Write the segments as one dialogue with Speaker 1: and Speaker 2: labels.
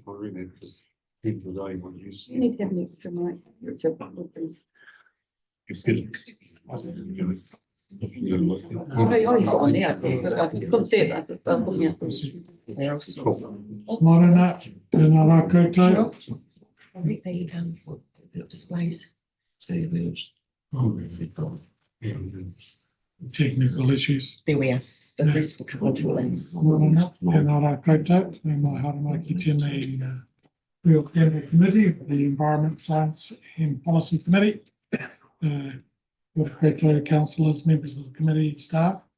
Speaker 1: worry that because people don't want to use.
Speaker 2: You need to have an extra mic. Richard.
Speaker 1: It's good.
Speaker 2: Sorry, you've got one there. I couldn't see it. I just put me up.
Speaker 3: Morena, tēnā rā koutou.
Speaker 4: I think they displays.
Speaker 3: Technical issues.
Speaker 4: There we are. The rest will come on shortly.
Speaker 3: Morena, tēnā rā koutou. Me mai haramai ki tēnei Real Cabinet Committee, the Environment, Science and Policy Committee. With koutou councillors, members of the committee, staff.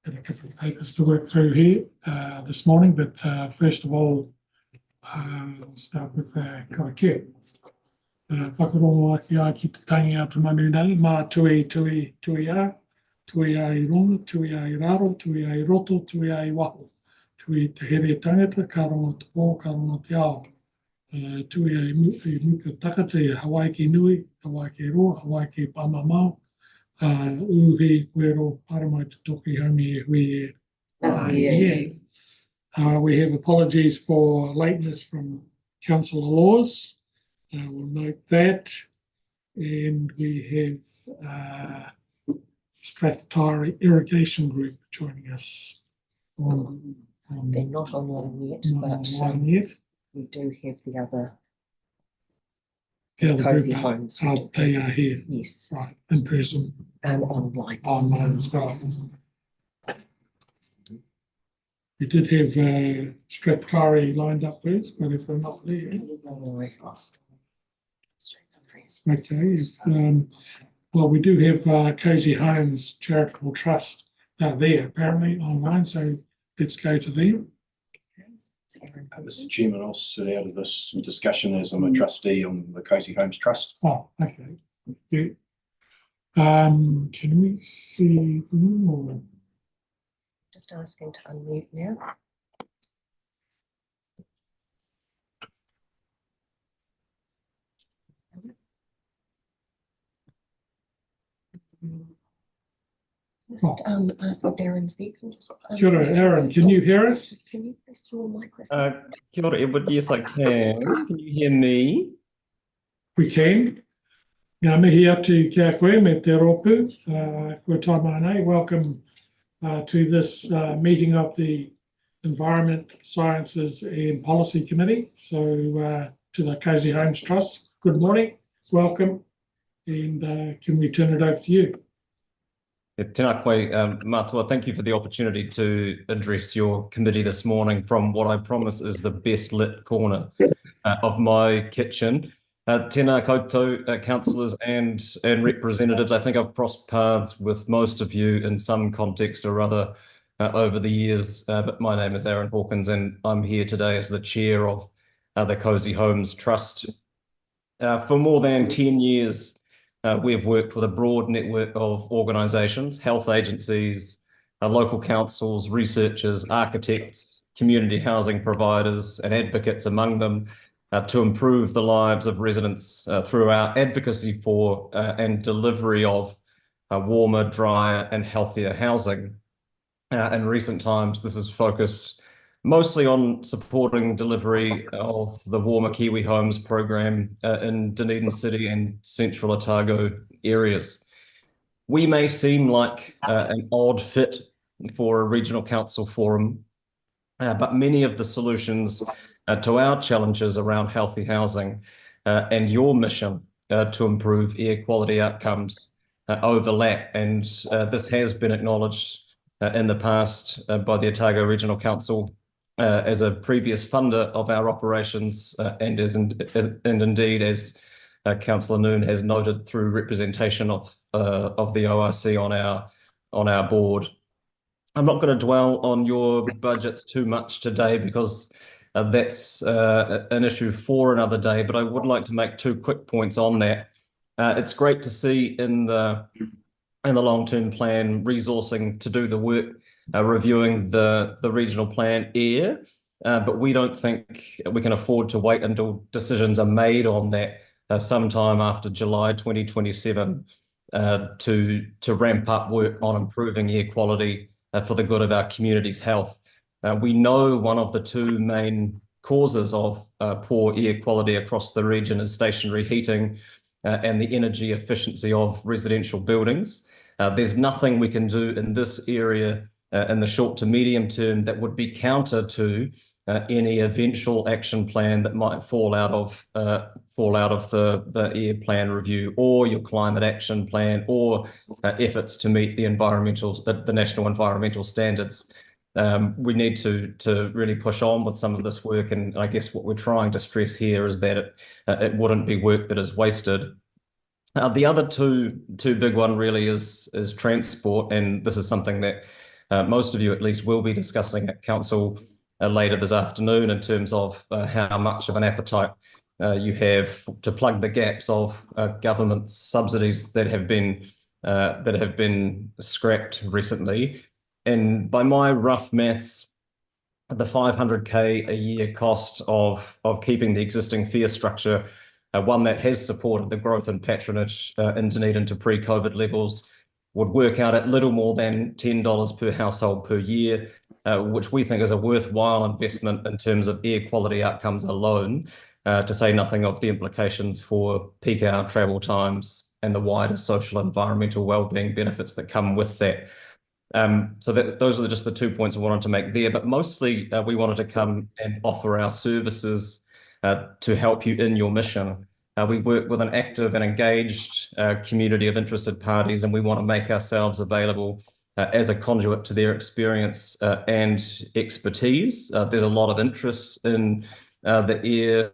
Speaker 3: Got a couple of papers to work through here this morning, but first of all, we'll start with karakia. Whakarongo aki a ki te tangi a te manu nei, mā tui a, tui a I ronga, tui a I raro, tui a I roto, tui a I waho. Tui te here tangata, ka rongo te pō, ka rongo te ao. Tui a I muka takata I Hawaii ki nui, Hawaii ki roa, Hawaii ki pāmamau. Uhi wero paramai te toki haumi e hui e. We have apologies for lateness from Councillor Laws. We'll note that. And we have Strathtyre Irrigation Group joining us.
Speaker 4: They're not online yet, we do have the other Cosy
Speaker 3: group,
Speaker 4: Homes.
Speaker 3: they are here.
Speaker 4: Yes.
Speaker 3: Right, in person.
Speaker 4: Online.
Speaker 3: Online as well. We did have Strathtyre lined up first, but if they're not there. Okay. Well, we do have Cosy Homes Charitable Trust there apparently online, so let's go to them.
Speaker 5: Mr. Chairman, I'll sit out of this discussion as I'm a trustee on the Cosy Homes Trust.
Speaker 3: Oh, okay. Thank you. Can we see them or?
Speaker 4: Just asking to unmute now. Just ask if Aaron's there.
Speaker 3: Kia ora, Aaron, can you hear us?
Speaker 4: Can you press your microphone?
Speaker 6: Kia ora, Edward. Yes, I can. Can you hear me?
Speaker 3: We can. Ngā mihi atu kia koe me te roku. Kua tai mai nei. Welcome to this meeting of the Environment, Sciences and Policy Committee. So to the Cosy Homes Trust, good morning, welcome. And can we turn it over to you?
Speaker 6: Tēnā koe, Mātua, thank you for the opportunity to address your committee this morning from what I promise is the best lit corner of my kitchen. Tēnā koutou, councillors and representatives. I think I've crossed paths with most of you in some context or other over the years, but my name is Aaron Hawkins and I'm here today as the chair of the Cosy Homes Trust. For more than 10 years, we've worked with a broad network of organisations, health agencies, local councils, researchers, architects, community housing providers and advocates among them to improve the lives of residents through our advocacy for and delivery of warmer, drier and healthier housing. In recent times, this is focused mostly on supporting delivery of the Warmer Kiwi Homes program in Dunedin City and Central Otago areas. We may seem like an odd fit for a regional council forum, but many of the solutions to our challenges around healthy housing and your mission to improve air quality outcomes overlap. And this has been acknowledged in the past by the Otago Regional Council as a previous funder of our operations and indeed as Councillor Noon has noted through representation of the ORC on our board. I'm not going to dwell on your budgets too much today because that's an issue for another day, but I would like to make two quick points on that. It's great to see in the long-term plan resourcing to do the work reviewing the regional plan air, but we don't think we can afford to wait until decisions are made on that sometime after July 2027 to ramp up work on improving air quality for the good of our community's health. We know one of the two main causes of poor air quality across the region is stationary heating and the energy efficiency of residential buildings. There's nothing we can do in this area in the short to medium term that would be counter to any eventual action plan that might fall out of the air plan review or your climate action plan or efforts to meet the national environmental standards. We need to really push on with some of this work, and I guess what we're trying to stress here is that it wouldn't be work that is wasted. The other two big one really is transport, and this is something that most of you at least will be discussing at council later this afternoon in terms of how much of an appetite you have to plug the gaps of government subsidies that have been scrapped recently. And by my rough maths, the 500k a year cost of keeping the existing fare structure, one that has supported the growth in patronage in Dunedin to pre-COVID levels, would work out at little more than $10 per household per year, which we think is a worthwhile investment in terms of air quality outcomes alone, to say nothing of the implications for peak hour travel times and the wider social and environmental wellbeing benefits that come with that. So those are just the 2 points I wanted to make there, but mostly we wanted to come and offer our services to help you in your mission. We work with an active and engaged community of interested parties, and we want to make ourselves available as a conduit to their experience and expertise. There's a lot of interest in the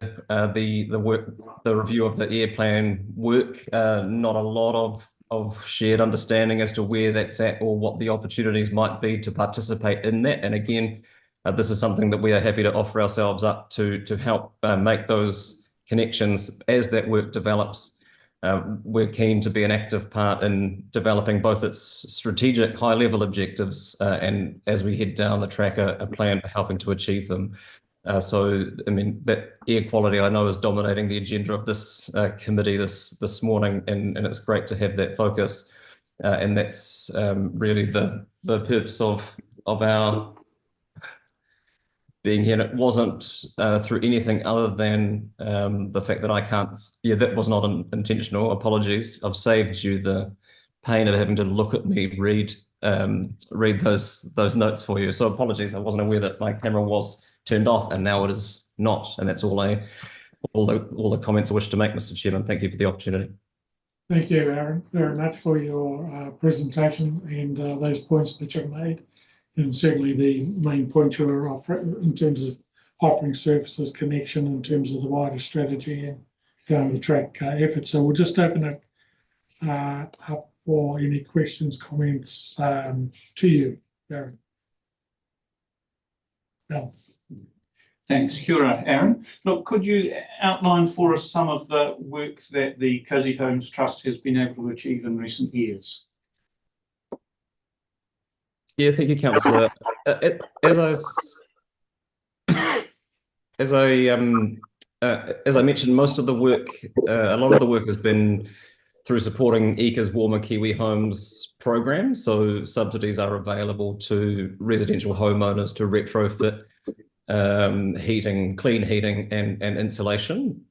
Speaker 6: review of the air plan work, not a lot of shared understanding as to where that's at or what the opportunities might be to participate in that. And again, this is something that we are happy to offer ourselves up to help make those connections as that work develops. We're keen to be an active part in developing both its strategic high-level objectives and as we head down the track, a plan for helping to achieve them. So, I mean, that air quality I know is dominating the agenda of this committee this morning, and it's great to have that focus. And that's really the purpose of our being here. And it wasn't through anything other than the fact that I can't, that was not intentional, apologies. I've saved you the pain of having to look at me read those notes for you. So apologies, I wasn't aware that my camera was turned off and now it is not. And that's all the comments I wish to make, Mr. Chairman. Thank you for the opportunity.
Speaker 3: Thank you, Aaron, very much for your presentation and those points that you've made. And certainly the main point you were offering in terms of offering services connection in terms of the wider strategy and going to track efforts. So we'll just open it up for any questions, comments to you, Aaron. No.
Speaker 7: Thanks. Kia ora, Aaron. Look, could you outline for us some of the work that the Cosy Homes Trust has been able to achieve in recent years?
Speaker 6: Yeah, thank you, Councillor. As I mentioned, most of the work, a lot of the work has been through supporting EECA's Warmer Kiwi Homes program. So subsidies are available to residential homeowners to retrofit heating, clean heating and insulation.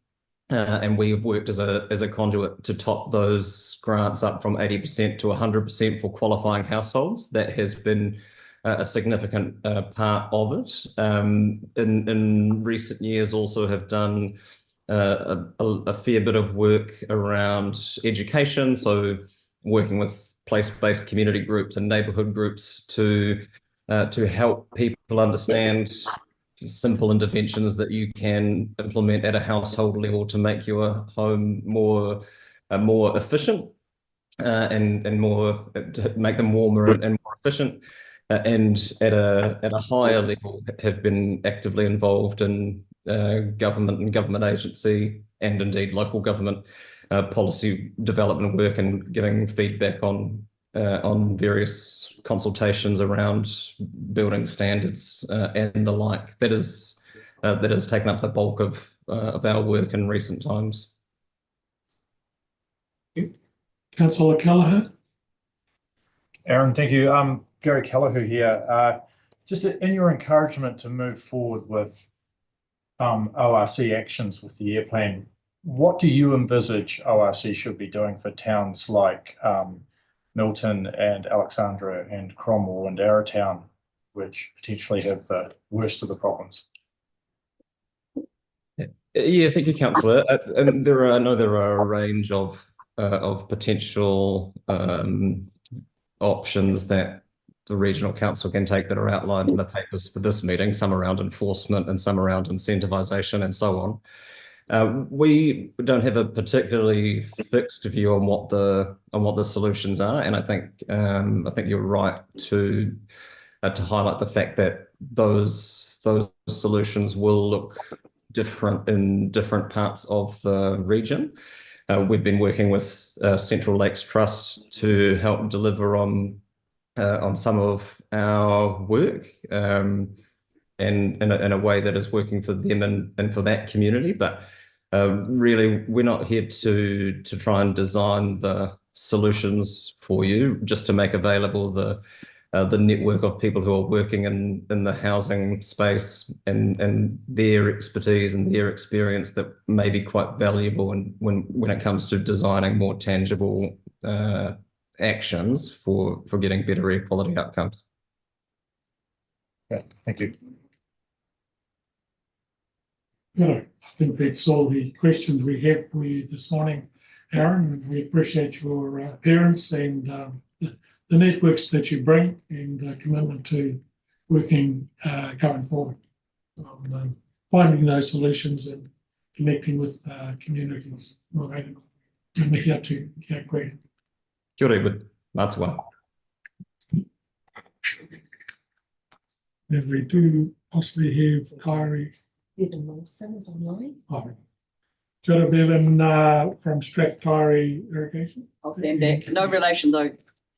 Speaker 6: And we've worked as a conduit to top those grants up from 80% to 100% for qualifying households. That has been a significant part of it. In recent years, also have done a fair bit of work around education. So working with place-based community groups and neighbourhood groups to help people understand simple interventions that you can implement at a household level to make your home more efficient and more to make them warmer and more efficient, and at a higher level have been actively involved in government and government agency and indeed local government policy development work and giving feedback on various consultations around building standards and the like. That has taken up the bulk of our work in recent times.
Speaker 3: Councillor Callagher.
Speaker 8: Aaron, thank you. Gary Callagher here. Just in your encouragement to move forward with ORC actions with the air plan, what do you envisage ORC should be doing for towns like Milton and Alexandra and Cromwell and Arrowtown, which potentially have the worst of the problems?
Speaker 6: Yeah, thank you, Councillor. And I know there are a range of potential options that the regional council can take that are outlined in the papers for this meeting, some around enforcement and some around incentivisation and so on. We don't have a particularly fixed view on what the solutions are, and I think you're right to highlight the fact that those solutions will look different in different parts of the region. We've been working with Central Lakes Trust to help deliver on some of our work, and in a way that is working for them and for that community. But really, we're not here to try and design the solutions for you, just to make available the network of people who are working in the housing space and their expertise and their experience that may be quite valuable when it comes to designing more tangible actions for getting better air quality outcomes.
Speaker 8: Okay, thank you.
Speaker 3: I think that's all the questions we have for you this morning, Aaron. We appreciate your appearance and the networks that you bring and commitment to working going forward on finding those solutions and connecting with communities. We're here to get great.
Speaker 6: Kia ora, Edward. Matua.
Speaker 3: And we do possibly have Kyrie.
Speaker 4: Bevan Wilson is online.
Speaker 3: Kia ora, Bevan, from Strathkyrie Irrigation.
Speaker 2: I'll stand back. No relation though.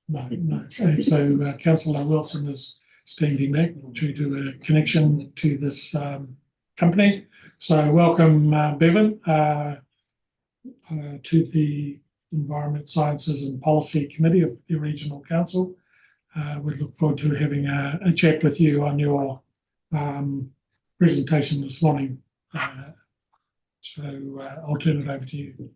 Speaker 3: No. So Councillor Wilson is standing back due to a connection to this company. So welcome, Bevan, to the Environment, Sciences and Policy Committee of the Regional Council. We look forward to having a chat with you on your presentation this morning. So I'll turn it over to you.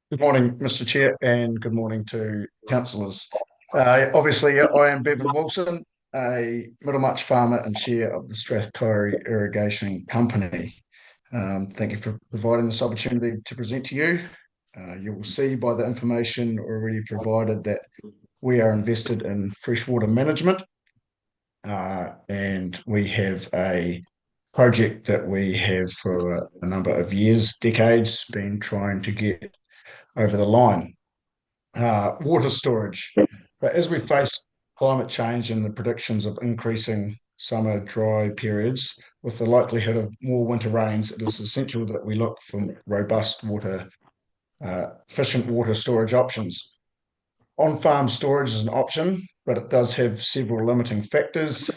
Speaker 9: Good morning, Mr. Chair, and good morning to councillors. Obviously, I am Bevan Wilson, a Middlemarch farmer and chair of the Strathkyrie Irrigation Company. Thank you for providing this opportunity to present to you. You will see by the information already provided that we are invested in freshwater management, and we have a project that we have for a number of years, decades, been trying to get over the line. Water storage. But as we face climate change and the predictions of increasing summer dry periods, with the likelihood of more winter rains, it is essential that we look for robust efficient water storage options. On-farm storage is an option, but it does have several limiting factors.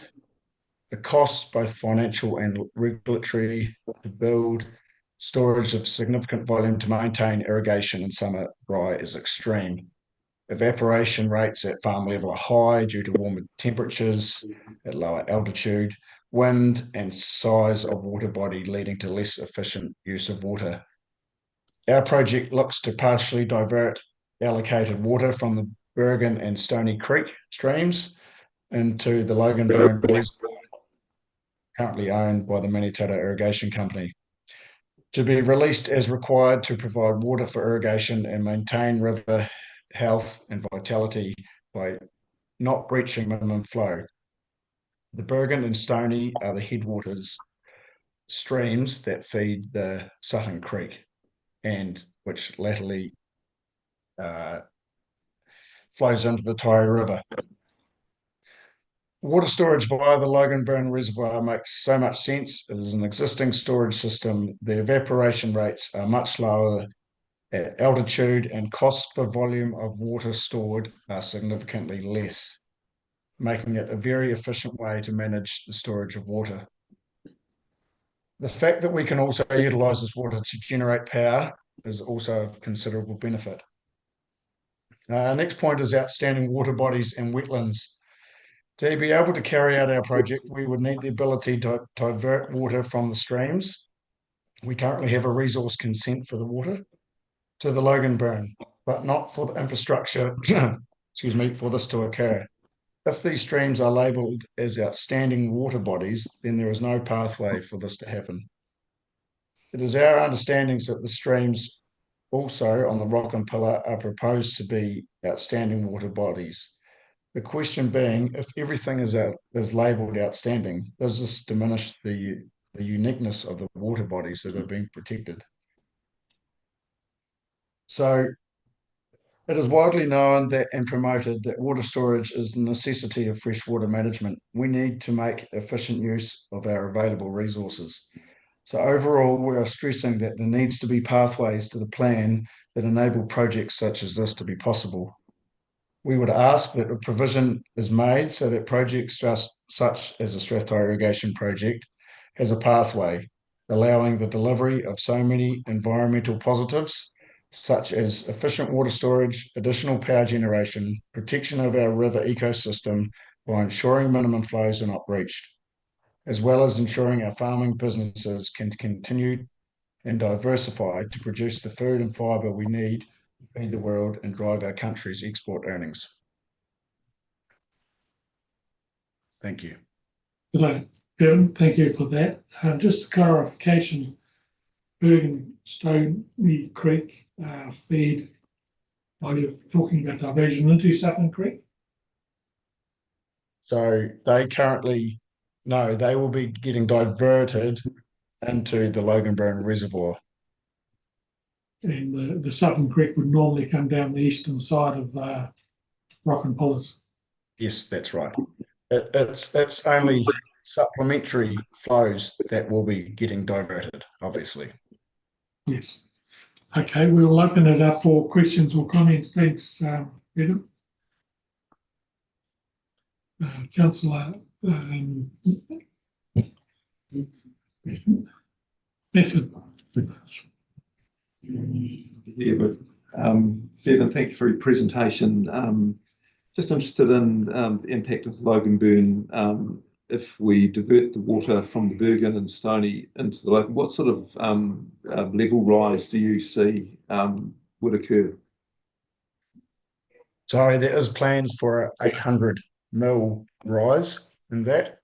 Speaker 9: The cost, both financial and regulatory, to build storage of significant volume to maintain irrigation in summer dry is extreme. Evaporation rates at farm level are high due to warmer temperatures at lower altitude, wind and size of water body leading to less efficient use of water. Our project looks to partially divert allocated water from the Bergen and Stony Creek streams into the Loganburn Reservoir, currently owned by the Manitata Irrigation Company, to be released as required to provide water for irrigation and maintain river health and vitality by not breaching minimum flow. The Bergen and Stony are the headwaters streams that feed the Sutton Creek, and which latterly flows into the Taieri River. Water storage via the Loganburn Reservoir makes so much sense. It is an existing storage system. The evaporation rates are much lower at altitude, and cost per volume of water stored are significantly less, making it a very efficient way to manage the storage of water. The fact that we can also utilise this water to generate power is also of considerable benefit. Our next point is outstanding water bodies and wetlands. To be able to carry out our project, we would need the ability to divert water from the streams. We currently have a resource consent for the water to the Logan Burn, but not for the infrastructure, excuse me, for this to occur. If these streams are labelled as outstanding water bodies, then there is no pathway for this to happen. It is our understanding that the streams also on the Rock and Pillar are proposed to be outstanding water bodies. The question being, if everything is labelled outstanding, does this diminish the uniqueness of the water bodies that are being protected? So it is widely known that and promoted that water storage is the necessity of freshwater management. We need to make efficient use of our available resources. So overall, we are stressing that there needs to be pathways to the plan that enable projects such as this to be possible. We would ask that a provision is made so that projects just such as the Strathtyre Irrigation Project has a pathway, allowing the delivery of so many environmental positives, such as efficient water storage, additional power generation, protection of our river ecosystem by ensuring minimum flows are not breached, as well as ensuring our farming businesses can continue and diversify to produce the food and fibre we need to feed the world and drive our country's export earnings. Thank you.
Speaker 3: Good day, Bevan. Thank you for that. Just a clarification, Bergen Stony Creek feed, are you talking about diversion into Southern Creek?
Speaker 9: So they currently, no, they will be getting diverted into the Logan Burn Reservoir.
Speaker 3: And the Southern Creek would normally come down the eastern side of Rock and Pillars.
Speaker 9: Yes, that's right. It's only supplementary flows that will be getting diverted, obviously.
Speaker 3: Yes. Okay, we will open it up for questions or comments. Thanks, Peter. Councillor Bedford.
Speaker 10: Yeah, but Bevan, thank you for your presentation. Just interested in the impact of the Logan Burn. If we divert the water from the Bergen and Stony into the Logan, what sort of level rise do you see would occur?
Speaker 9: So there is plans for a 800 mil rise in that.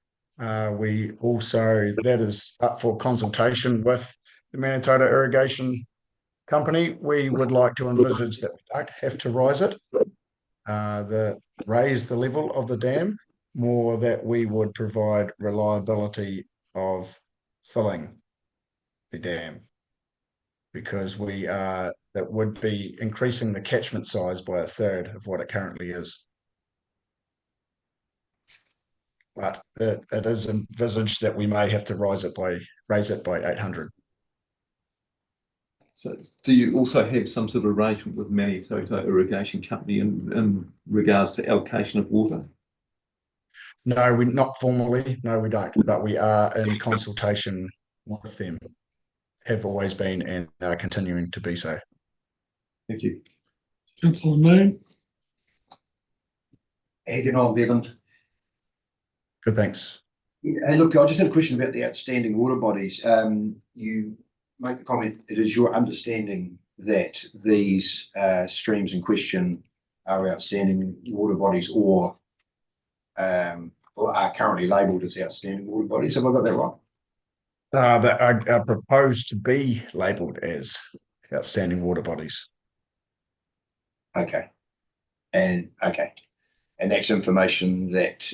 Speaker 9: We also, that is up for consultation with the Manitoba Irrigation Company. We would like to envisage that we don't have to rise it, raise the level of the dam, more that we would provide reliability of filling the dam, because that would be increasing the catchment size by a third of what it currently is. But it is envisaged that we may have to raise it by 800.
Speaker 10: So do you also have some sort of arrangement with Manitoba Irrigation Company in regards to allocation of water?
Speaker 9: No, we not formally. No, we don't. But we are in consultation with them. Have always been and are continuing to be so.
Speaker 10: Thank you.
Speaker 3: Councillor Moon.
Speaker 11: How you on, Bevan?
Speaker 9: Good, thanks.
Speaker 11: Yeah, look, I just had a question about the outstanding water bodies. You make the comment, it is your understanding that these streams in question are outstanding water bodies or are currently labelled as outstanding water bodies. Have I got that right?
Speaker 9: That are proposed to be labelled as outstanding water bodies.
Speaker 11: Okay. And that's information that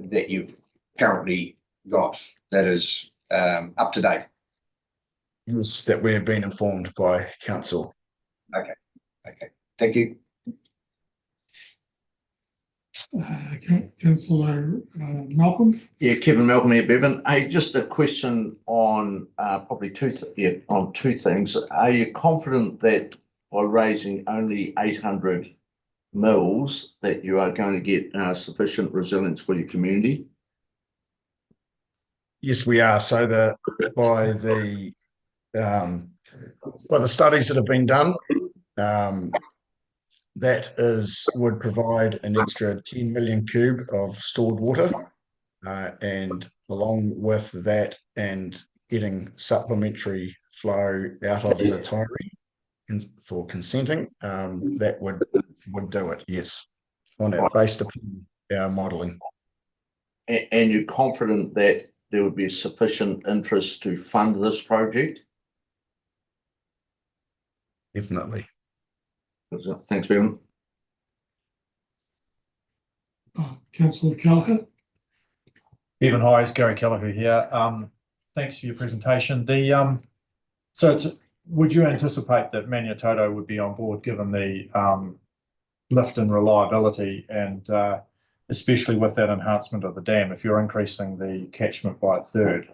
Speaker 11: that you've currently got that is up to date.
Speaker 9: Yes, that we have been informed by council.
Speaker 11: Okay. Thank you.
Speaker 3: Councillor Malcolm.
Speaker 12: Yeah, Kevin Malcolm here, Bevan. Hey, just a question on probably two things. Are you confident that by raising only 800 mils that you are going to get sufficient resilience for your community?
Speaker 9: Yes, we are. So by the studies that have been done, that would provide an extra 10 million cube of stored water. And along with that and getting supplementary flow out of the Tairī for consenting, that would do it, yes, based upon our modelling.
Speaker 12: And you're confident that there would be sufficient interest to fund this project?
Speaker 9: Definitely.
Speaker 12: Thanks, Bevan.
Speaker 3: Councillor Kelleher.
Speaker 8: Bevan, hi, it's Gary Kelleher here. Thanks for your presentation. Would you anticipate that Maniototo would be on board given the lift in reliability and especially with that enhancement of the dam? If you're increasing the catchment by a third,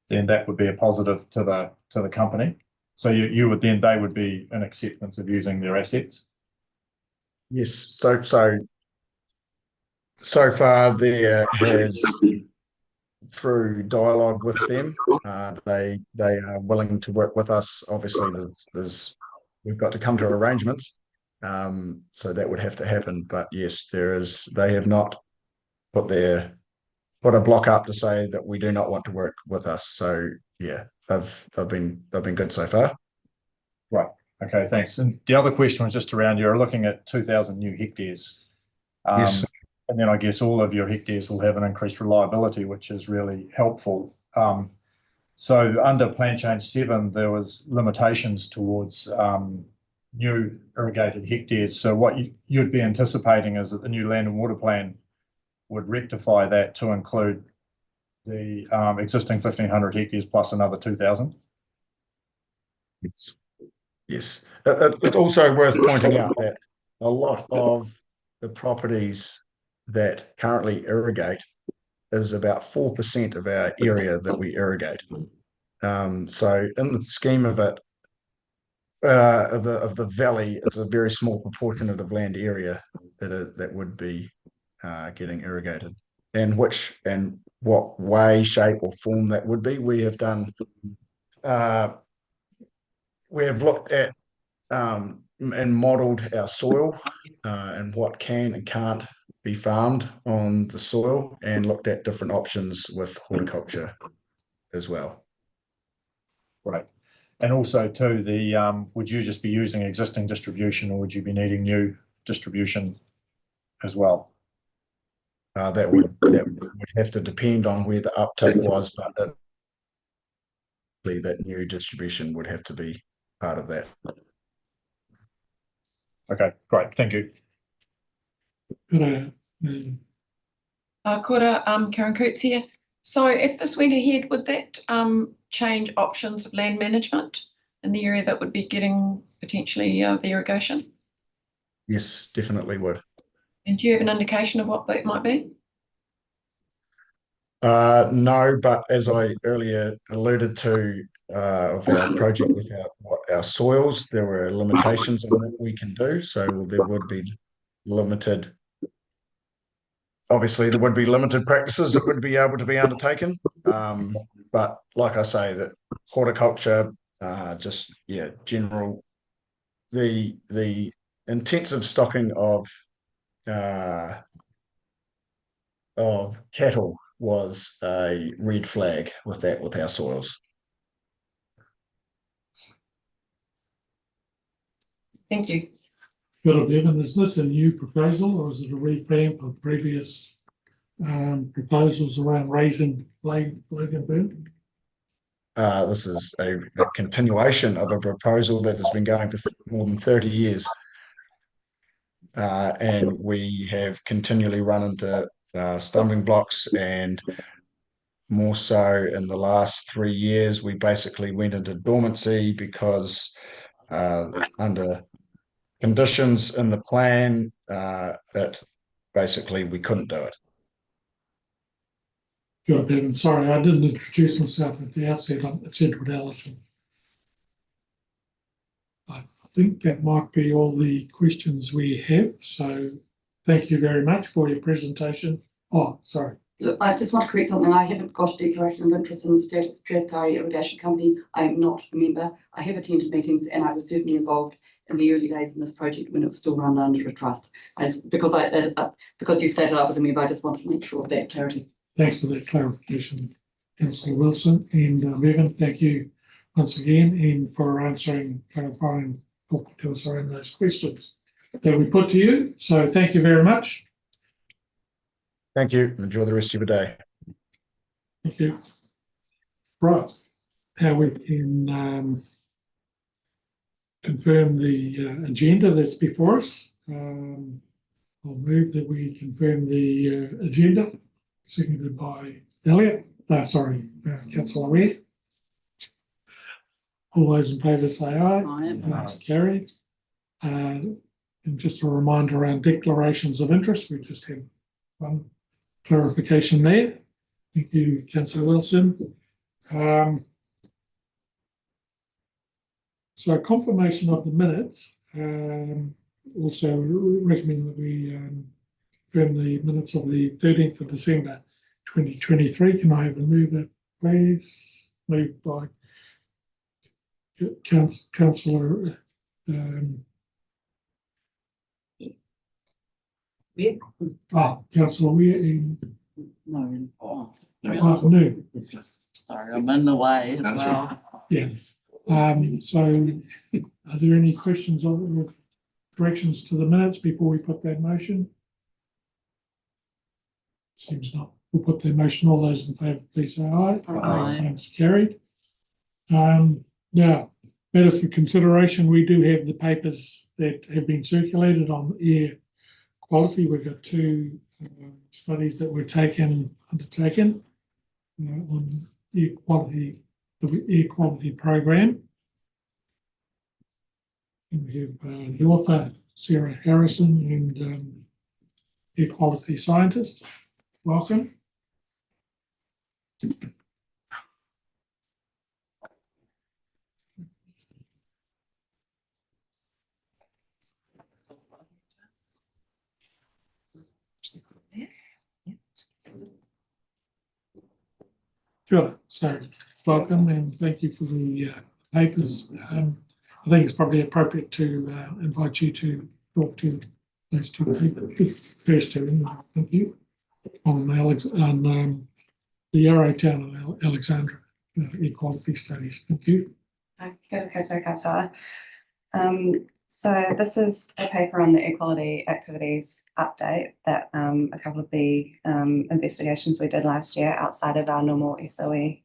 Speaker 8: then that would be a positive to the company. So they would be in acceptance of using their assets.
Speaker 9: Yes. So far there has, through dialogue with them, they are willing to work with us. Obviously, we've got to come to arrangements, so that would have to happen. But yes, they have not put a block up to say that we do not want to work with us. So yeah, they've been good so far.
Speaker 8: Right. Okay. Thanks. And the other question was just around, you're looking at 2,000 new hectares.
Speaker 9: Yes.
Speaker 8: And then I guess all of your hectares will have an increased reliability, which is really helpful. So under Plan Change 7, there was limitations towards new irrigated hectares. So what you'd be anticipating is that the new land and water plan would rectify that to include the existing 1,500 hectares plus another 2,000?
Speaker 9: Yes. It's also worth pointing out that a lot of the properties that currently irrigate is about 4% of our area that we irrigate. So in the scheme of it, of the valley, it's a very small proportionate of land area that would be getting irrigated. And what way, shape, or form that would be, we have done. We have looked at and modelled our soil and what can and can't be farmed on the soil, and looked at different options with horticulture as well.
Speaker 8: Right. And also too, would you just be using existing distribution, or would you be needing new distribution as well?
Speaker 9: That would have to depend on where the uptake was, but that new distribution would have to be part of that.
Speaker 8: Okay, great. Thank you.
Speaker 2: Karen Coates here. So if this went ahead, would that change options of land management in the area that would be getting potentially the irrigation?
Speaker 9: Yes, definitely would.
Speaker 2: And do you have an indication of what that might be?
Speaker 9: No, but as I earlier alluded to, of our project with our soils, there were limitations on what we can do. So there would be limited. Obviously, there would be limited practices that would be able to be undertaken. But like I say, that horticulture, general, the intensive stocking of cattle was a red flag with our soils.
Speaker 2: Thank you.
Speaker 3: Bevan, is this a new proposal, or is it a revamp of previous proposals around raising Logan Burn?
Speaker 9: This is a continuation of a proposal that has been going for more than 30 years. And we have continually run into stumbling blocks, and more so in the last 3 years, we basically went into dormancy because under conditions in the plan, that basically we couldn't do it.
Speaker 3: Good, Bevan. Sorry, I didn't introduce myself at the outset. It's Edward Allison. I think that might be all the questions we have. So thank you very much for your presentation. Oh, sorry.
Speaker 13: Look, I just want to correct something. I haven't got a declaration of interest in the Strathclyde Irrigation Company. I am not a member. I have attended meetings, and I was certainly involved in the early days in this project when it was still run under a trust. Because you stated I was a member, I just wanted to make sure of that clarity.
Speaker 3: Thanks for that clarification, Councillor Wilson. And Megan, thank you once again and for answering, clarifying, talking to us around those questions that we put to you. So thank you very much.
Speaker 9: Thank you. Enjoy the rest of your day.
Speaker 3: Thank you. Right. Now we can confirm the agenda that's before us. I'll move that we confirm the agenda, seconded by Elliot. Councillor Ware. All those in favour say aye. Aye. Carried. And just a reminder around declarations of interest. We just had one clarification there. Thank you, Councillor Wilson. So confirmation of the minutes. Also recommend that we confirm the minutes of the 13th of December 2023. Can I have a mover, please? Moved by Councillor Councillor Weir and no.
Speaker 14: Sorry, I'm in the way as well.
Speaker 3: Yeah. So are there any questions or corrections to the minutes before we put that motion? Seems not. We'll put the motion. All those in favour, please say aye.
Speaker 14: Aye.
Speaker 3: Thanks, carried. Now, matters for consideration. We do have the papers that have been circulated on air quality. We've got two studies that were undertaken on air quality, the air quality program. And we have the author, Sarah Harrison, and air quality scientist. Welcome. Sure. So welcome and thank you for the papers. I think it's probably appropriate to invite you to talk to those two papers. First two, thank you, on the Arrowtown and Alexandra equality studies. Thank you.
Speaker 15: Kia koutou katoa. So this is a paper on the equality activities update that a couple of the investigations we did last year outside of our normal SOE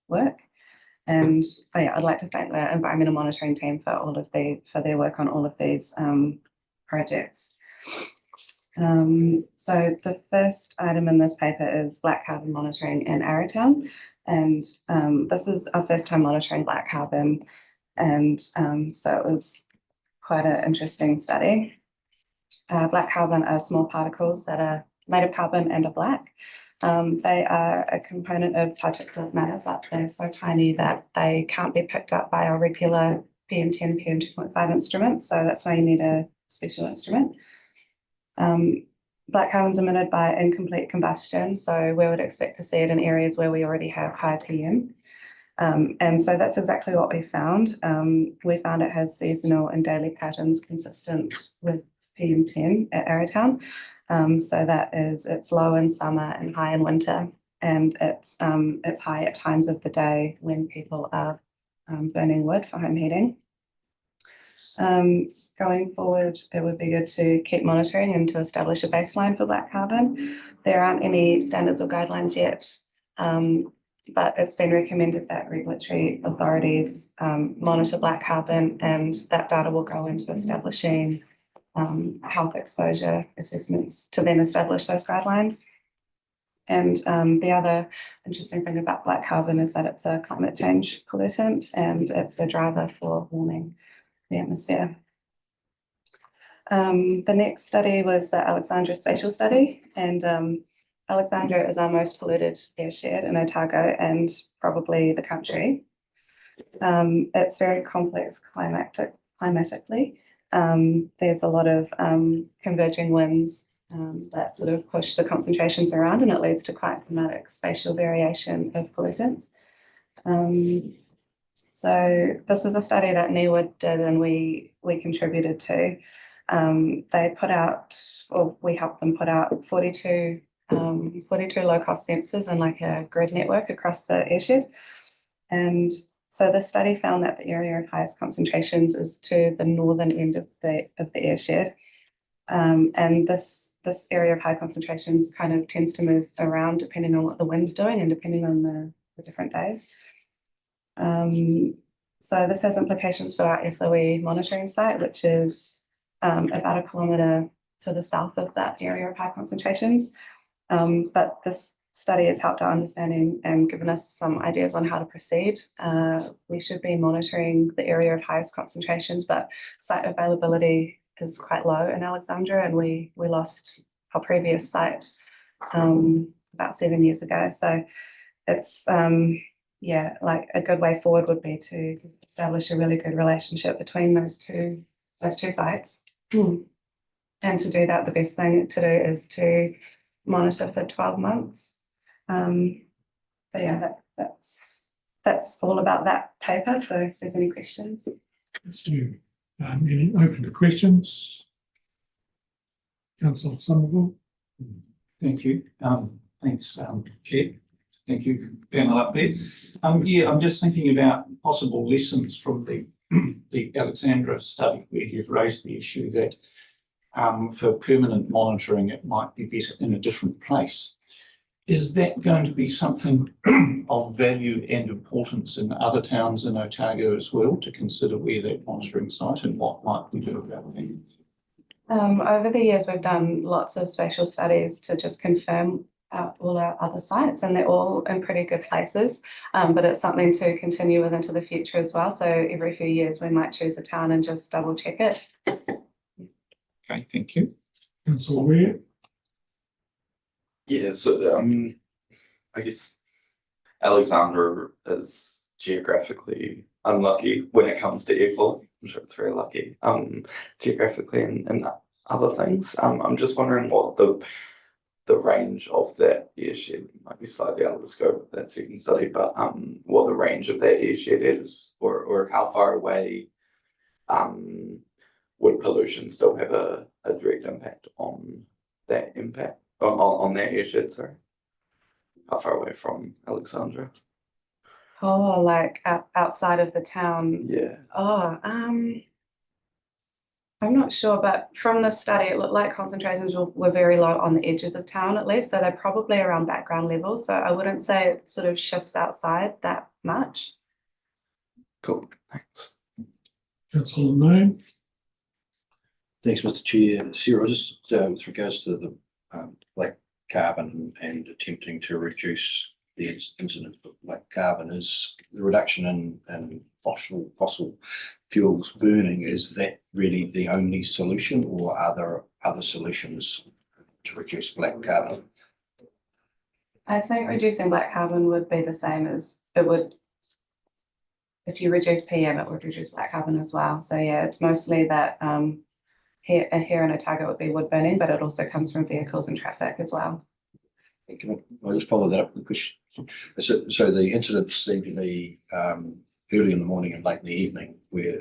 Speaker 15: work. And I'd like to thank the environmental monitoring team for their work on all of these projects. So the first item in this paper is black carbon monitoring in Arrowtown. And this is our first time monitoring black carbon. And so it was quite an interesting study. Black carbon are small particles that are made of carbon and are black. They are a component of particulate matter, but they're so tiny that they can't be picked up by our regular PM10, PM2.5 instruments. So that's why you need a special instrument. Black carbon's emitted by incomplete combustion. So we would expect to see it in areas where we already have high PM. And so that's exactly what we found. We found it has seasonal and daily patterns consistent with PM10 at Arrowtown. So that is, it's low in summer and high in winter, and it's high at times of the day when people are burning wood for home heating. Going forward, it would be good to keep monitoring and to establish a baseline for black carbon. There aren't any standards or guidelines yet, but it's been recommended that regulatory authorities monitor black carbon, and that data will go into establishing health exposure assessments to then establish those guidelines. And the other interesting thing about black carbon is that it's a climate change pollutant and it's a driver for warming the atmosphere. The next study was the Alexandra spatial study, and Alexandra is our most polluted airshed in Otago and probably the country. It's very complex climatically. There's a lot of converging winds that sort of push the concentrations around, and it leads to quite dramatic spatial variation of pollutants. So this was a study that NEWA did and we contributed to. They put out, or we helped them put out 42 low-cost sensors and like a grid network across the airshed. And so the study found that the area of highest concentrations is to the northern end of the airshed. And this area of high concentrations kind of tends to move around depending on what the wind's doing and depending on the different days. So this has implications for our SOE monitoring site, which is about 1 kilometre to the south of that area of high concentrations. But this study has helped our understanding and given us some ideas on how to proceed. We should be monitoring the area of highest concentrations, but site availability is quite low in Alexandra, and we lost our previous site about 7 years ago. So it's like a good way forward would be to establish a really good relationship between those two sites. And to do that, the best thing to do is to monitor for 12 months. So yeah, that's all about that paper. So if there's any questions.
Speaker 3: Let's do any open to questions. Councillor Somerville.
Speaker 7: Thank you. Thanks, Chair. Thank you, panel up there. Yeah, I'm just thinking about possible lessons from the Alexandra study, where you've raised the issue that for permanent monitoring, it might be better in a different place. Is that going to be something of value and importance in other towns in Otago as well, to consider where that monitoring site and what might we do about that?
Speaker 15: Over the years, we've done lots of spatial studies to just confirm all our other sites, and they're all in pretty good places, but it's something to continue with into the future as well. So every few years we might choose a town and just double check it.
Speaker 7: Okay, thank you.
Speaker 3: Councillor Ware.
Speaker 16: Yeah, so I guess Alexandra is geographically unlucky when it comes to air quality. I'm sure it's very lucky geographically and other things. I'm just wondering what the range of that airshed might be slightly out of the scope of that second study, but what the range of that airshed is, or how far away would pollution still have a direct impact on that on that airshed, sorry. How far away from Alexandra?
Speaker 15: Oh, like outside of the town.
Speaker 16: Yeah.
Speaker 15: Oh, I'm not sure, but from the study, it looked like concentrations were very low on the edges of town at least, so they're probably around background level. So I wouldn't say it sort of shifts outside that much.
Speaker 16: Cool, thanks.
Speaker 3: Councillor Main.
Speaker 11: Thanks, Mr. Chair. Sarah, just with regards to the black carbon and attempting to reduce the incidence of black carbon, is the reduction in fossil fuels burning, is that really the only solution, or are there other solutions to reduce black carbon?
Speaker 15: I think reducing black carbon would be the same as it would. If you reduce PM, it would reduce black carbon as well. So yeah, it's mostly that here in Otago it would be wood burning, but it also comes from vehicles and traffic as well.
Speaker 11: Can I just follow that up with a question? So the incidents seem to be early in the morning and late in the evening, where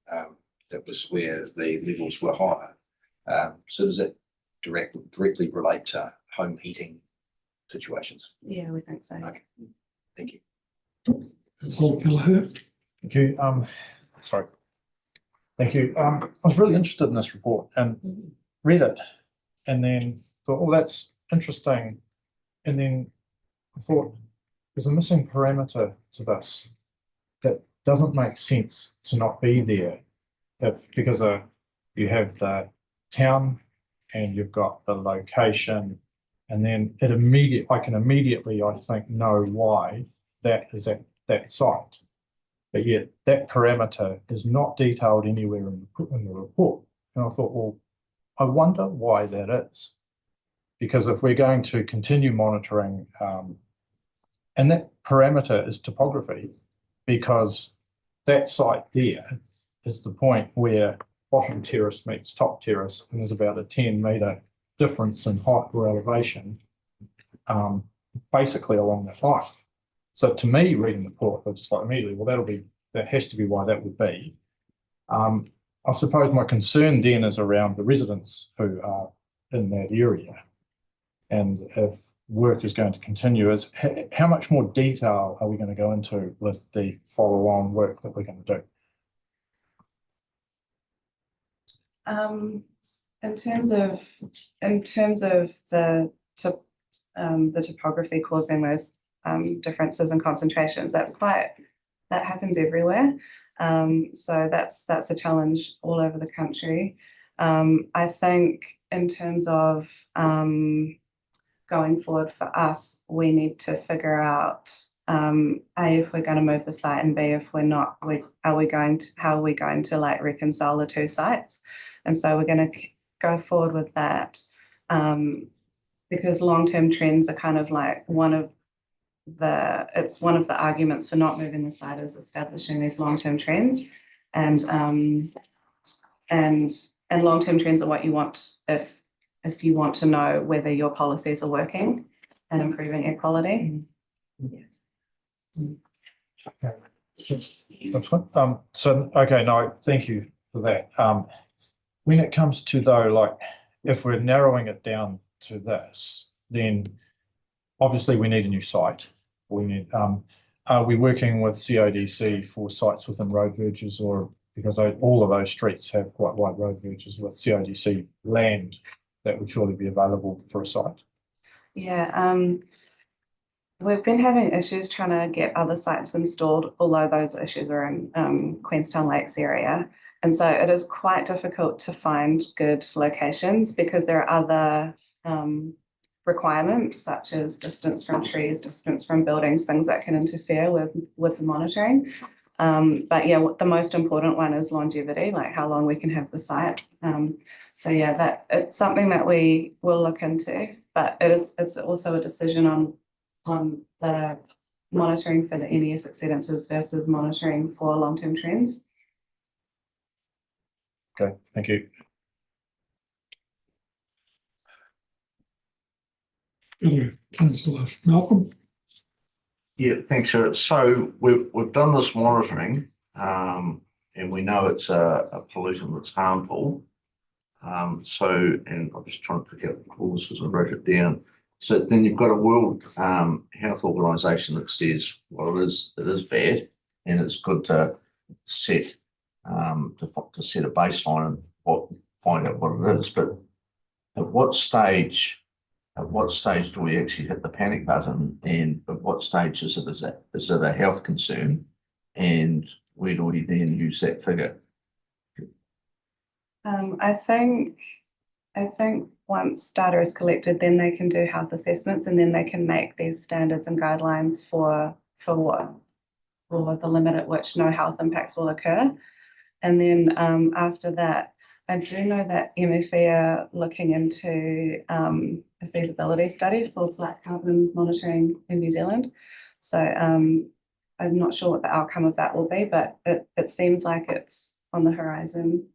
Speaker 11: that was where the levels were higher. So does that directly relate to home heating situations?
Speaker 15: Yeah, we think so.
Speaker 11: Okay, thank you.
Speaker 3: Councillor Kelleher.
Speaker 8: Thank you. Sorry. Thank you. I was really interested in this report and read it, and then thought, oh, that's interesting. And then I thought, there's a missing parameter to this that doesn't make sense to not be there, because you have the town and you've got the location, and then I can immediately, I think, know why that is at that site. But yet that parameter is not detailed anywhere in the report. And I thought, well, I wonder why that is. Because if we're going to continue monitoring, and that parameter is topography, because that site there is the point where bottom terrace meets top terrace, and there's about a 10-metre difference in height or elevation, basically along that line. So to me, reading the report, I was just like immediately, well, that'll be that has to be why that would be. I suppose my concern then is around the residents who are in that area. And if work is going to continue, is how much more detail are we going to go into with the follow-on work that we're going to do?
Speaker 15: In terms of the topography causing those differences in concentrations, that happens everywhere. So that's a challenge all over the country. I think in terms of going forward for us, we need to figure out A, if we're going to move the site, and B, if we're not, how are we going to like reconcile the two sites? And so we're going to go forward with that because long-term trends are kind of like one of the arguments for not moving the site is establishing these long-term trends, and long-term trends are what you want if you want to know whether your policies are working and improving equality.
Speaker 8: That's fine. So, okay, no, thank you for that. When it comes to though, like if we're narrowing it down to this, then obviously we need a new site. We need, are we working with CODC for sites within road verges, or because all of those streets have quite wide road verges with CODC land that would surely be available for a site?
Speaker 15: Yeah, we've been having issues trying to get other sites installed, although those issues are in Queenstown Lakes area. And so it is quite difficult to find good locations because there are other requirements such as distance from trees, distance from buildings, things that can interfere with the monitoring. But yeah, the most important one is longevity, like how long we can have the site. So yeah, it's something that we will look into, but it's also a decision on the monitoring for the NES exceedances versus monitoring for long-term trends.
Speaker 8: Okay, thank you.
Speaker 3: Councillor Malcolm.
Speaker 12: Yeah, thanks, sir. So we've done this monitoring, and we know it's a pollutant that's harmful. And I'm just trying to pick out the clause because I wrote it down. So then you've got a World Health Organization that says, well, it is bad, and it's good to set to set a baseline and find out what it is. But at what stage do we actually hit the panic button, and at what stage is it a health concern, and where do we then use that figure?
Speaker 15: I think once data is collected, then they can do health assessments, and then they can make these standards and guidelines for the limit at which no health impacts will occur. And then after that, I do know that MFE are looking into a feasibility study for flat carbon monitoring in New Zealand. So I'm not sure what the outcome of that will be, but it seems like it's on the horizon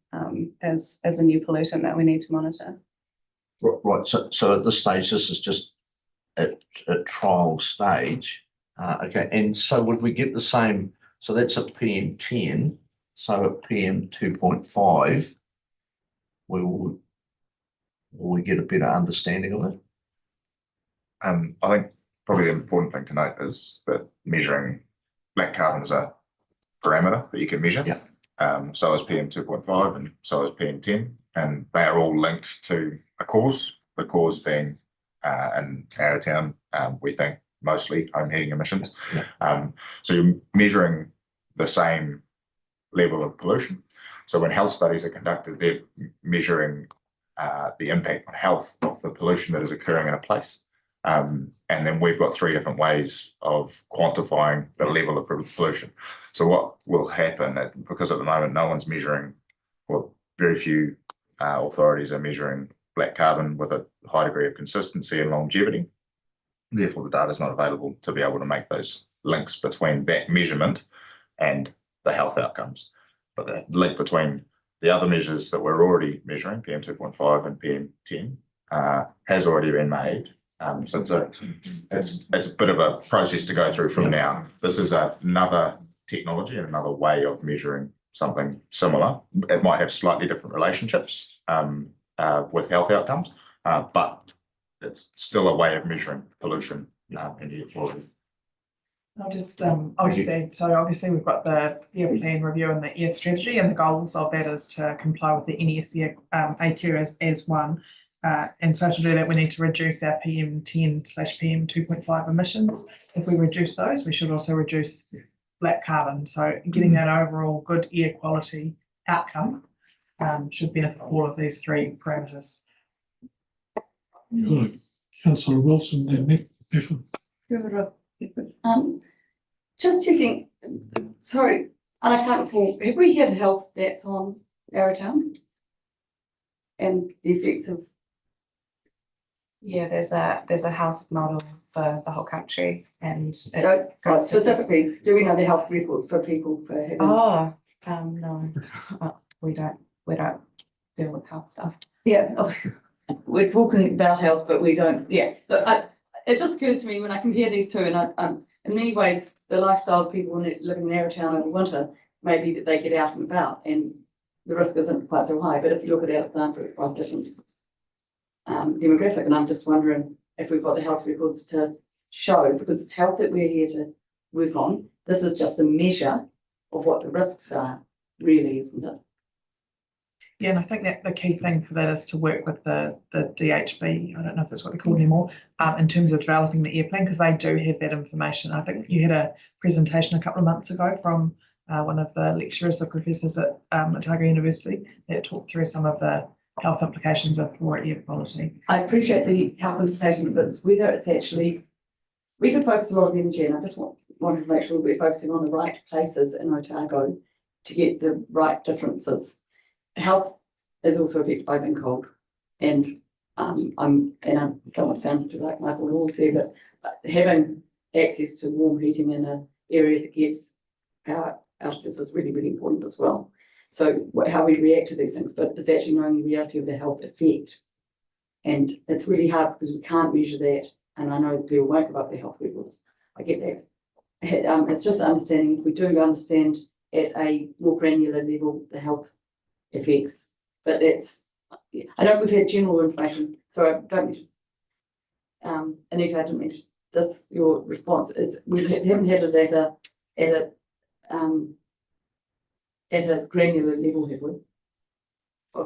Speaker 15: as a new pollutant that we need to monitor.
Speaker 12: Right. So at this stage, this is just at a trial stage. Okay. And so would we get the same? So that's at PM10. So at PM 2.5, will we get a better understanding of it?
Speaker 17: I think probably the important thing to note is that measuring black carbon is a parameter that you can measure.
Speaker 12: Yeah.
Speaker 17: So is PM 2.5 and so is PM 10, and they are all linked to a cause. The cause being in Arrowtown, we think mostly home heating emissions.
Speaker 12: Yeah.
Speaker 17: So you're measuring the same level of pollution. So when health studies are conducted, they're measuring the impact on health of the pollution that is occurring in a place. And then we've got three different ways of quantifying the level of pollution. So what will happen, because at the moment no one's measuring, well, very few authorities are measuring black carbon with a high degree of consistency and longevity. Therefore, the data is not available to be able to make those links between that measurement and the health outcomes. But the link between the other measures that we're already measuring, PM 2.5 and PM 10, has already been made. So it's a bit of a process to go through from now. This is another technology and another way of measuring something similar. It might have slightly different relationships with health outcomes, but it's still a way of measuring pollution and air quality.
Speaker 18: I'll just add, so obviously we've got the air plan review and the air strategy, and the goals of that is to comply with the NES AQ as one. And so to do that, we need to reduce our PM10/PM 2.5 emissions. If we reduce those, we should also reduce black carbon. So getting that overall good air quality outcome should benefit all of these three parameters.
Speaker 3: Good. Councillor Wilson, then Nick Biffin.
Speaker 13: Just checking, sorry, and I can't recall, have we had health stats on Arrowtown? And the effects of?
Speaker 15: Yeah, there's a health model for the whole country, and
Speaker 13: Specifically, do we know the health records for people for having?
Speaker 15: No, we don't deal with health stuff.
Speaker 13: Yeah, we're talking about health, but we don't, but it just occurs to me when I compare these two, and in many ways, the lifestyle of people living in Arrowtown over winter may be that they get out and about and the risk isn't quite so high. But if you look at Alexandra, it's quite different demographic. And I'm just wondering if we've got the health records to show, because it's health that we're here to work on. This is just a measure of what the risks are, really, isn't it?
Speaker 18: Yeah, and I think that the key thing for that is to work with the DHB, I don't know if that's what they're called anymore, in terms of developing the air plan, because they do have that information. I think you had a presentation a couple of months ago from one of the lecturers, the professors at Otago University, that talked through some of the health implications of poor air quality.
Speaker 13: I appreciate the health implications, but it's whether it's actually, we could focus a lot of energy, and I just wanted to make sure we're focusing on the right places in Otago to get the right differences. Health is also affected by being cold, and I don't want to sound like Michael Laws here, but having access to warm heating in an area that gets power out of this is really, really important as well. So how we react to these things, but it's actually knowing the reality of the health effect, and it's really hard because we can't measure that. And I know people won't give up their health records. I get that. It's just understanding. We do understand at a more granular level the health effects, but that's, I know we've had general information, so I don't, Anita, I didn't mean that's your response. It's we haven't had it at a granular level, have we?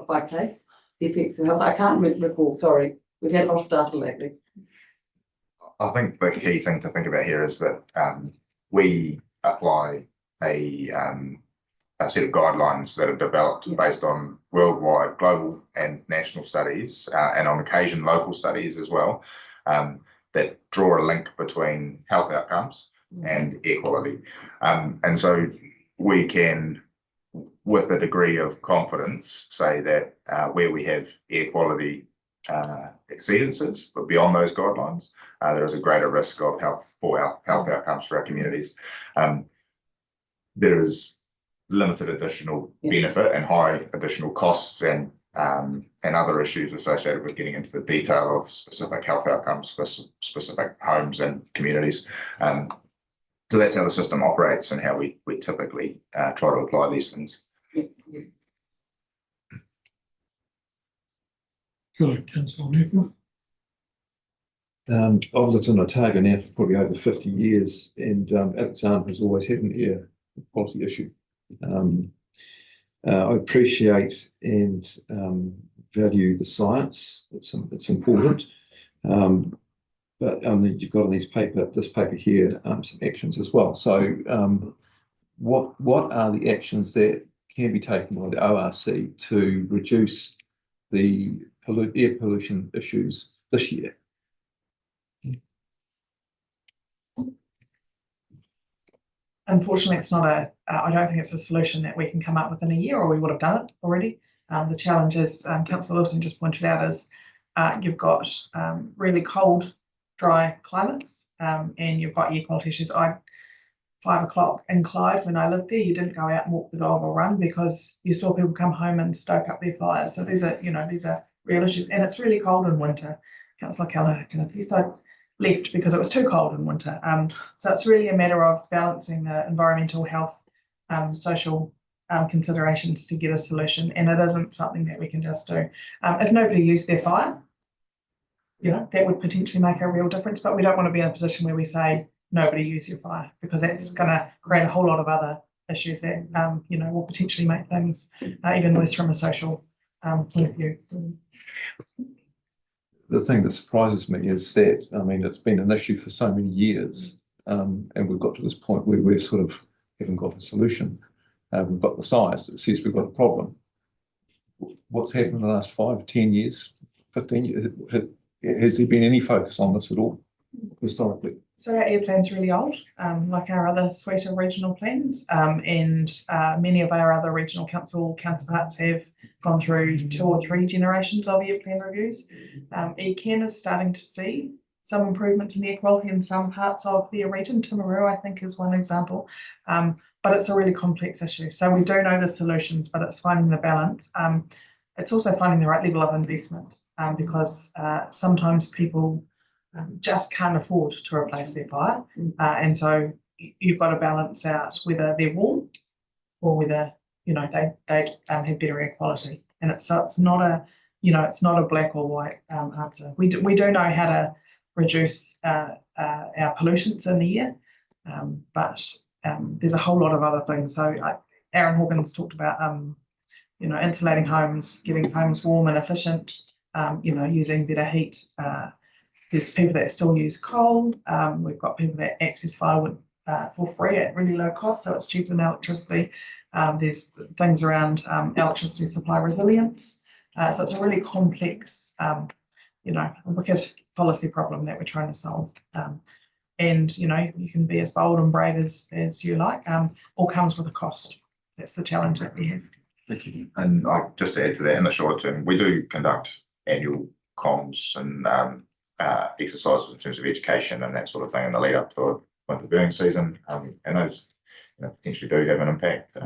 Speaker 13: By place, the effects of health. I can't recall. Sorry, we've had a lot of data lately.
Speaker 17: I think the key thing to think about here is that we apply a set of guidelines that are developed based on worldwide, global and national studies, and on occasion local studies as well, that draw a link between health outcomes and air quality. And so we can, with a degree of confidence, say that where we have air quality exceedances, but beyond those guidelines, there is a greater risk of poor health outcomes for our communities. There is limited additional benefit and high additional costs and other issues associated with getting into the detail of specific health outcomes for specific homes and communities. So that's how the system operates and how we typically try to apply these things.
Speaker 3: Good, Councillor Newfield.
Speaker 10: I've lived in Otago now for probably over 50 years, and Alexandra has always had an air quality issue. I appreciate and value the science. It's important, but you've got on this paper here some actions as well. So what are the actions that can be taken by the ORC to reduce the air pollution issues this year?
Speaker 18: Unfortunately, it's not I don't think it's a solution that we can come up with in a year, or we would have done it already. The challenge, as Councillor Wilson just pointed out, is you've got really cold, dry climates, and you've got air quality issues. 5 o'clock in Clyde, when I lived there, you didn't go out and walk the dog or run because you saw people come home and stoke up their fires. So these are real issues, and it's really cold in winter. Councillor Keller, left because it was too cold in winter. So it's really a matter of balancing the environmental health, social considerations to get a solution, and it isn't something that we can just do. If nobody used their fire, you know, that would potentially make a real difference, but we don't want to be in a position where we say nobody use your fire, because that's going to create a whole lot of other issues that, you know, will potentially make things even worse from a social point of view.
Speaker 10: The thing that surprises me is that, I mean, it's been an issue for so many years, and we've got to this point where we're sort of haven't got a solution. We've got the size that says we've got a problem. What's happened in the last 5, 10 years, 15 years? Has there been any focus on this at all historically?
Speaker 18: So our air plan's really old, like our other suite of regional plans, and many of our other regional council counterparts have gone through 2 or 3 generations of air plan reviews. ECAN is starting to see some improvements in air quality in some parts of their region. Timaru, I think, is one example, but it's a really complex issue. So we do know the solutions, but it's finding the balance. It's also finding the right level of investment, because sometimes people just can't afford to replace their fire. And so you've got to balance out whether they're warm or whether, you know, they have better air quality. And it's not a, you know, it's not a black or white answer. We do know how to reduce our pollutants in the air, but there's a whole lot of other things. So Aaron Hawkins talked about, you know, insulating homes, getting homes warm and efficient, you know, using better heat. There's people that still use coal. We've got people that access firewood for free at really low cost, so it's cheaper than electricity. There's things around electricity supply resilience. So it's a really complex, you know, wicked policy problem that we're trying to solve. And, you know, you can be as bold and brave as you like. All comes with a cost. That's the challenge that we have.
Speaker 17: Thank you. And just to add to that, in the shorter term, we do conduct annual comms and exercises in terms of education and that sort of thing in the lead up to a winter burning season, and those, you know, potentially do have an impact.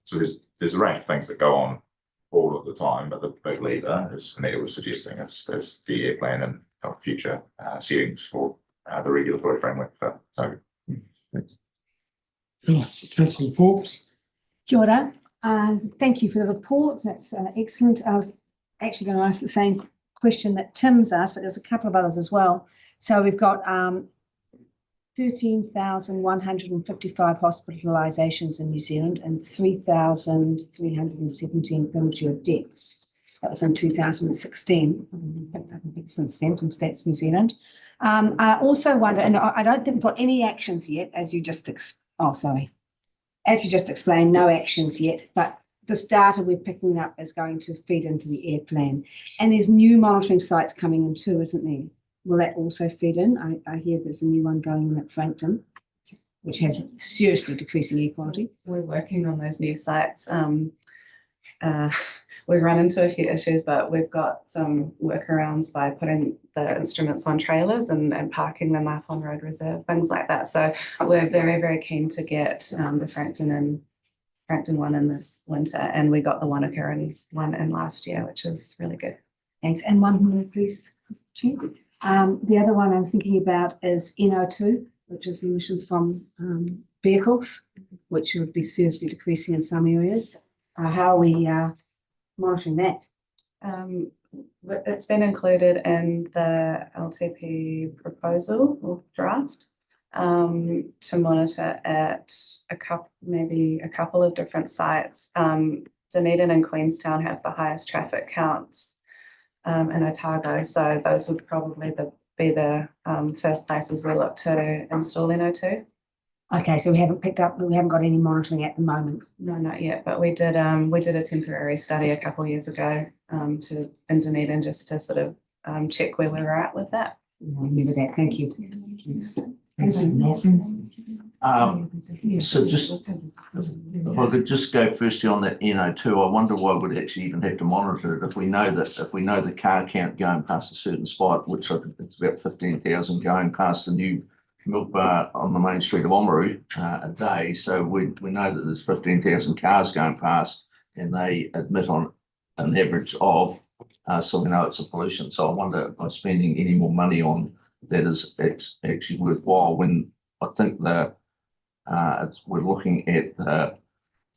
Speaker 17: So there's a range of things that go on all of the time, but the big lever, as Anita was suggesting, is the air plan and future settings for the regulatory framework. So thanks.
Speaker 3: Councillor Forbes.
Speaker 19: Kia ora. Thank you for the report. That's excellent. I was actually going to ask the same question that Tim's asked, but there's a couple of others as well. So we've got 13,155 hospitalisations in New Zealand and 3,317 premature deaths. That was in 2016. Since then from Stats New Zealand. I also wonder, and I don't think we've got any actions yet, as you just explained, no actions yet, but this data we're picking up is going to feed into the air plan. And there's new monitoring sites coming in too, isn't there? Will that also feed in? I hear there's a new one going in at Frankton, which has seriously decreasing air quality.
Speaker 15: We're working on those new sites. We've run into a few issues, but we've got some workarounds by putting the instruments on trailers and parking them up on road reserve, things like that. So we're very, very keen to get the Frankton one in this winter, and we got the Wanaka one in last year, which is really good.
Speaker 19: Thanks. And one more, please, Mr. Chair. The other one I was thinking about is NO2, which is emissions from vehicles, which would be seriously decreasing in some areas. How are we monitoring that?
Speaker 15: It's been included in the LTP proposal or draft to monitor at a couple of different sites. Dunedin and Queenstown have the highest traffic counts in Otago, so those would probably be the first places we look to install NO2.
Speaker 19: Okay, so we haven't got any monitoring at the moment.
Speaker 15: No, not yet, but we did a temporary study a couple of years ago in Dunedin just to sort of check where we were at with that.
Speaker 19: I remember that. Thank you.
Speaker 12: So just, if I could just go firstly on that NO2, I wonder why we'd actually even have to monitor it if we know the car count going past a certain spot, which I think it's about 15,000 going past the new milk bar on the main street of Oamaru a day. So we know that there's 15,000 cars going past, and they emit on an average of so we know it's a pollution. So I wonder if by spending any more money on that is actually worthwhile when I think that we're looking at the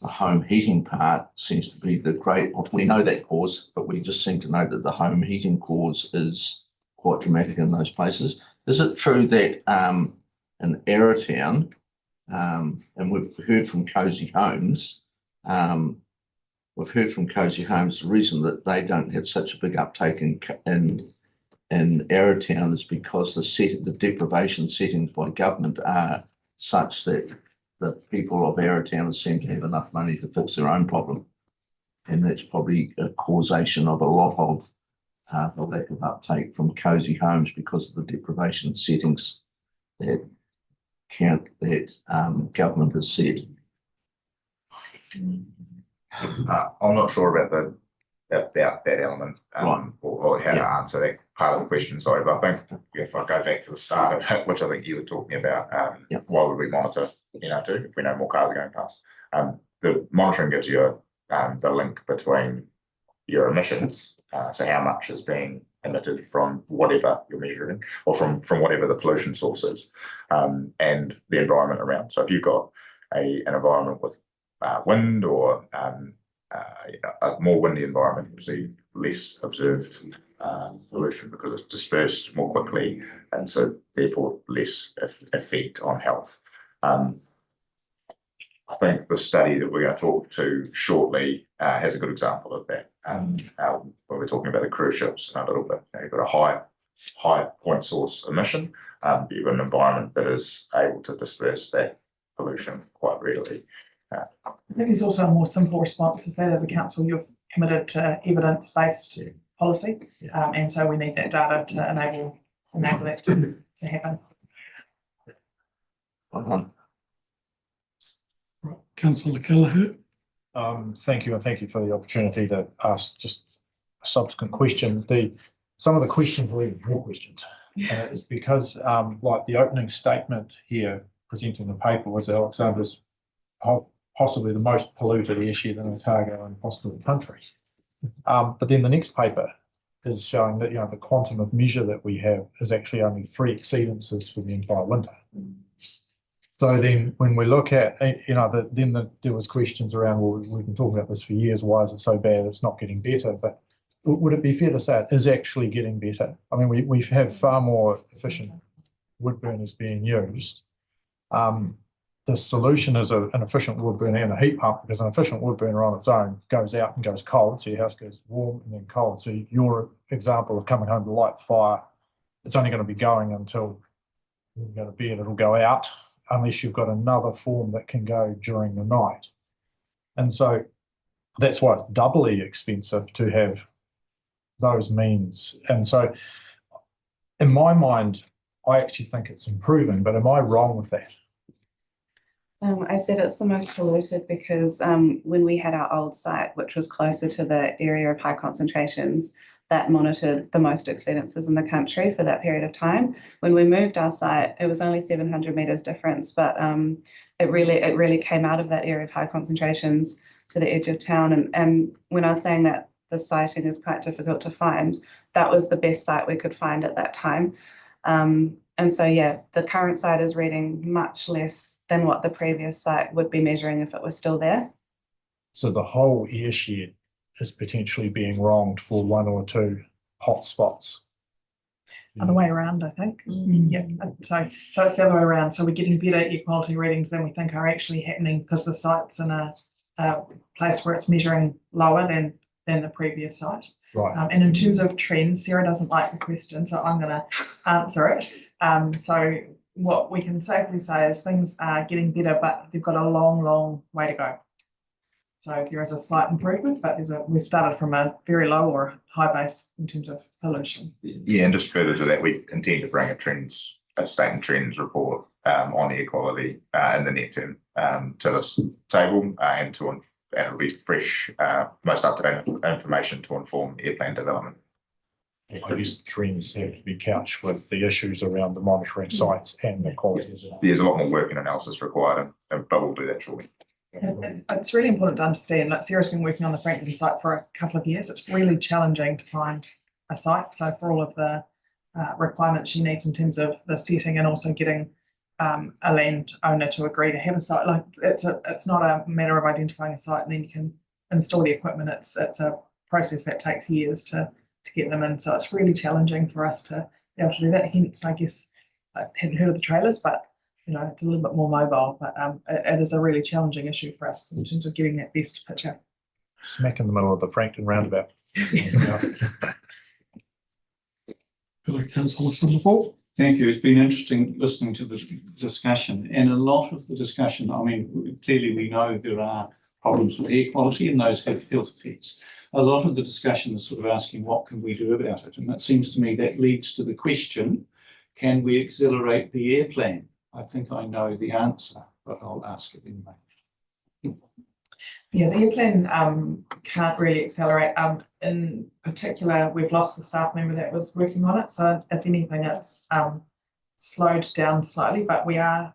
Speaker 12: home heating part seems to be the great, we know that cause, but we just seem to know that the home heating cause is quite dramatic in those places. Is it true that in Arrowtown, and we've heard from Cozy Homes, the reason that they don't have such a big uptake in Arrowtown is because the deprivation settings by government are such that the people of Arrowtown seem to have enough money to fix their own problem. And that's probably a causation of a lot of the lack of uptake from Cozy Homes because of the deprivation settings that government has set.
Speaker 17: I'm not sure about that element, or how to answer that part of the question. Sorry, but I think if I go back to the start of it, which I think you were talking about, why would we monitor NR2 if we know more cars are going past? The monitoring gives you the link between your emissions, so how much is being emitted from whatever you're measuring, or from whatever the pollution source is, and the environment around. So if you've got an environment with wind or a more windy environment, you see less observed pollution because it's dispersed more quickly, and so therefore less effect on health. I think the study that we're going to talk to shortly has a good example of that. When we're talking about the cruise ships a little bit, you've got a high point source emission, but you've got an environment that is able to disperse that pollution quite readily.
Speaker 18: I think there's also a more simple response is that as a council, you've committed to evidence-based policy. And so we need that data to enable that to happen.
Speaker 3: Councillor Kelleher.
Speaker 8: Thank you, and thank you for the opportunity to ask just a subsequent question. Some of the questions were even more questions. Is because like the opening statement here presenting the paper was Alexandra's possibly the most polluted airship in Otago and possibly the country. But then the next paper is showing that the quantum of measure that we have is actually only 3 exceedances for the entire winter. So then when we look at, there was questions around, well, we've been talking about this for years, why is it so bad it's not getting better? But would it be fair to say it is actually getting better? I mean, we have far more efficient wood burners being used. The solution is an efficient wood burner and a heat pump, because an efficient wood burner on its own goes out and goes cold, so your house goes warm and then cold. So your example of coming home to light the fire, it's only going to be going until you go to bed, it'll go out, unless you've got another form that can go during the night. And so that's why it's doubly expensive to have those means. And so in my mind, I actually think it's improving, but am I wrong with that?
Speaker 15: I said it's the most polluted because when we had our old site, which was closer to the area of high concentrations, that monitored the most exceedances in the country for that period of time. When we moved our site, it was only 700 metres difference, but it really came out of that area of high concentrations to the edge of town. And when I was saying that the siting is quite difficult to find, that was the best site we could find at that time. And so, yeah, the current site is reading much less than what the previous site would be measuring if it was still there.
Speaker 8: So the whole airshed is potentially being wronged for 1 or 2 hot spots.
Speaker 18: Other way around, I think. Yeah. So it's the other way around. So we're getting better air quality readings than we think are actually happening because the site's in a place where it's measuring lower than the previous site.
Speaker 8: Right.
Speaker 18: And in terms of trends, Sarah doesn't like the question, so I'm going to answer it. So what we can safely say is things are getting better, but they've got a long, long way to go. So there is a slight improvement, but we've started from a very low or high base in terms of pollution.
Speaker 17: Yeah, and just further to that, we intend to bring a state and trends report on air quality in the near term to this table, and it'll be fresh, most up-to-date information to inform air plan development.
Speaker 8: I guess the trends have to be couched with the issues around the monitoring sites and the quality.
Speaker 17: There's a lot more work and analysis required, but we'll do that shortly.
Speaker 18: It's really important to understand, like Sarah's been working on the Franklin site for a couple of years. It's really challenging to find a site. So for all of the requirements she needs in terms of the setting and also getting a landowner to agree to have a site, like it's not a matter of identifying a site and then you can install the equipment. It's a process that takes years to get them in. So it's really challenging for us to be able to do that. Hence, I guess I hadn't heard of the trailers, but you know, it's a little bit more mobile, but it is a really challenging issue for us in terms of getting that best picture.
Speaker 8: Smack in the middle of the Franklin roundabout.
Speaker 3: Hello, Councillor Somerville.
Speaker 7: Thank you. It's been interesting listening to the discussion, and a lot of the discussion, I mean, clearly we know there are problems with air quality and those have health effects. A lot of the discussion is sort of asking what can we do about it, and it seems to me that leads to the question, can we accelerate the air plan? I think I know the answer, but I'll ask it anyway.
Speaker 18: Yeah, the air plan can't really accelerate. In particular, we've lost the staff member that was working on it. So if anything, it's slowed down slightly, but we are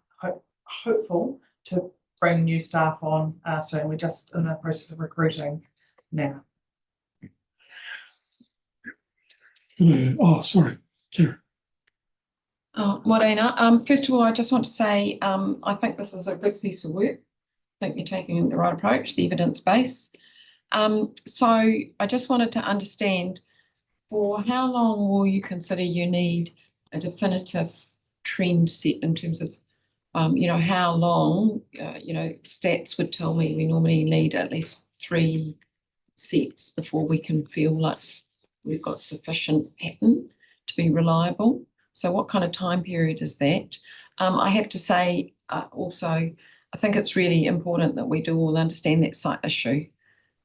Speaker 18: hopeful to bring new staff on soon. We're just in the process of recruiting now.
Speaker 3: Oh, sorry, Chair.
Speaker 2: Morena, first of all, I just want to say I think this is a good piece of work. I think you're taking the right approach, the evidence base. So I just wanted to understand, for how long will you consider you need a definitive trend set in terms of, you know, how long, you know, stats would tell me we normally need at least 3 sets before we can feel like we've got sufficient pattern to be reliable. So what kind of time period is that? I have to say also, I think it's really important that we do all understand that site issue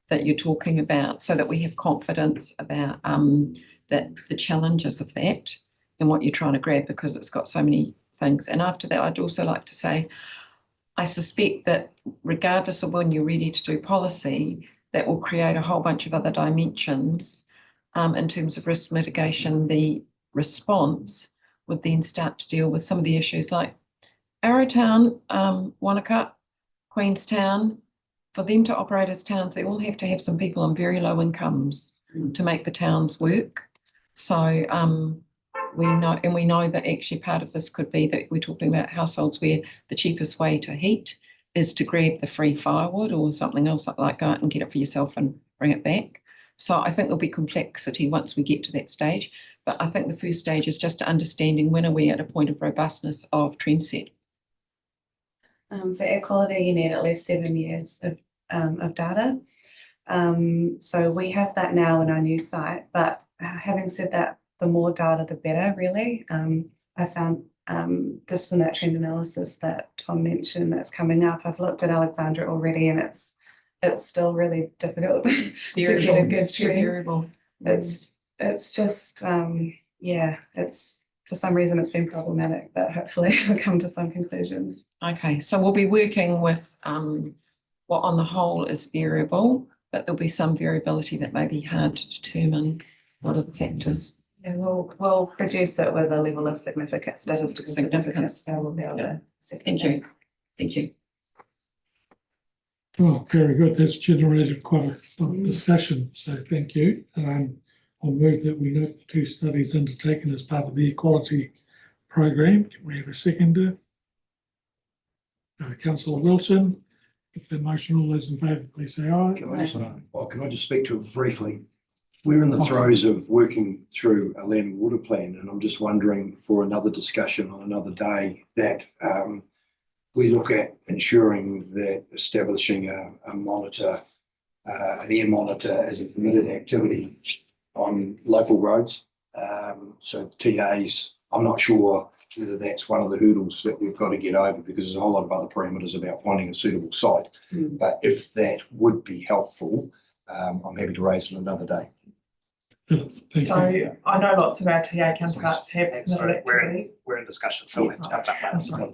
Speaker 2: that you're talking about so that we have confidence about that the challenges of that and what you're trying to grab, because it's got so many things. And after that, I'd also like to say, I suspect that regardless of when you're ready to do policy, that will create a whole bunch of other dimensions in terms of risk mitigation. The response would then start to deal with some of the issues like Arrowtown, Wanaka, Queenstown. For them to operate as towns, they all have to have some people on very low incomes to make the towns work. So we know that actually part of this could be that we're talking about households where the cheapest way to heat is to grab the free firewood or something else like go out and get it for yourself and bring it back. So I think there'll be complexity once we get to that stage. But I think the first stage is just understanding when are we at a point of robustness of trend set.
Speaker 15: For air quality, you need at least 7 years of data. So we have that now in our new site, but having said that, the more data, the better, really. I found this in that trend analysis that Tom mentioned that's coming up. I've looked at Alexandra already, and it's still really difficult to get a good trend. It's just, yeah, it's, for some reason it's been problematic, but hopefully we'll come to some conclusions.
Speaker 2: Okay, so we'll be working with what on the whole is variable, but there'll be some variability that may be hard to determine what are the factors.
Speaker 15: And we'll produce it with a level of significance, statistical significance, so we'll be able to see.
Speaker 2: Thank you. Thank you.
Speaker 3: Oh, very good. That's generated quite a lot of discussion, so thank you. I'll move that we note the 2 studies undertaken as part of the equality program. Can we have a seconder? Councillor Wilson, if the motion, all those in favour, please say aye.
Speaker 11: Can I just speak to it briefly? We're in the throes of working through a land and water plan, and I'm just wondering for another discussion on another day that we look at ensuring that establishing a monitor, an air monitor as a permitted activity on local roads. So TAs, I'm not sure whether that's one of the hurdles that we've got to get over, because there's a whole lot of other parameters about finding a suitable site. But if that would be helpful, I'm happy to raise it another day.
Speaker 18: So I know lots of our TA counterparts have permitted activity.
Speaker 5: We're in discussion, so we'll have to
Speaker 18: I'm sorry.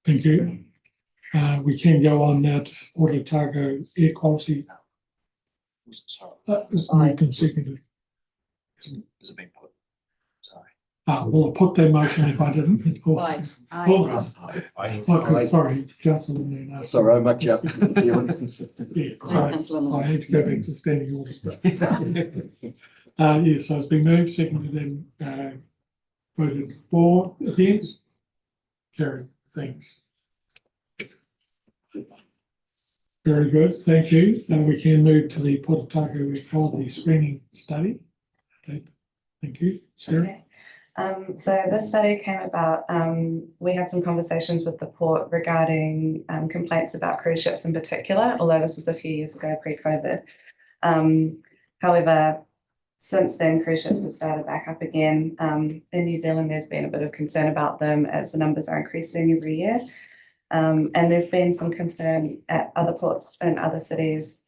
Speaker 3: Thank you. We can go on now to Otago air quality. That was moved and seconded.
Speaker 5: Is it being put? Sorry.
Speaker 3: Well, I put that motion if I didn't.
Speaker 4: Aye.
Speaker 3: Okay, sorry, Councillor Noon.
Speaker 11: Sorry, I mucked you up.
Speaker 3: Yeah, sorry, I need to go back to standing orders. But yeah, so it's been moved, seconded, then voted for, against, carried. Thanks. Very good, thank you. And we can move to the Potatago Equality Screening Study. Okay. Thank you, Sarah.
Speaker 15: Okay. So this study came about, we had some conversations with the port regarding complaints about cruise ships in particular, although this was a few years ago pre-COVID. However, since then, cruise ships have started back up again. In New Zealand, there's been a bit of concern about them as the numbers are increasing every year. And there's been some concern at other ports in other cities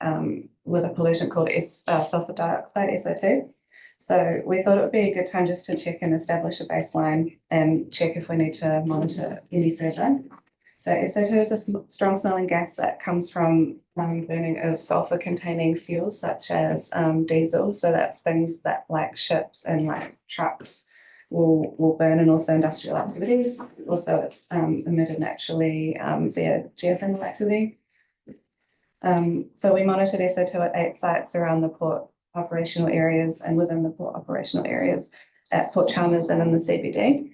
Speaker 15: with a pollutant called sulfur dioxide, SO2. So we thought it would be a good time just to check and establish a baseline and check if we need to monitor any further. So SO2 is a strong smelling gas that comes from burning of sulfur containing fuels such as diesel. So that's things that like ships and like trucks will burn, and also industrial activities. Also it's emitted naturally via geothermal activity. So we monitored SO2 at 8 sites around the port operational areas and within the port operational areas at Port Chalmers and in the CBD,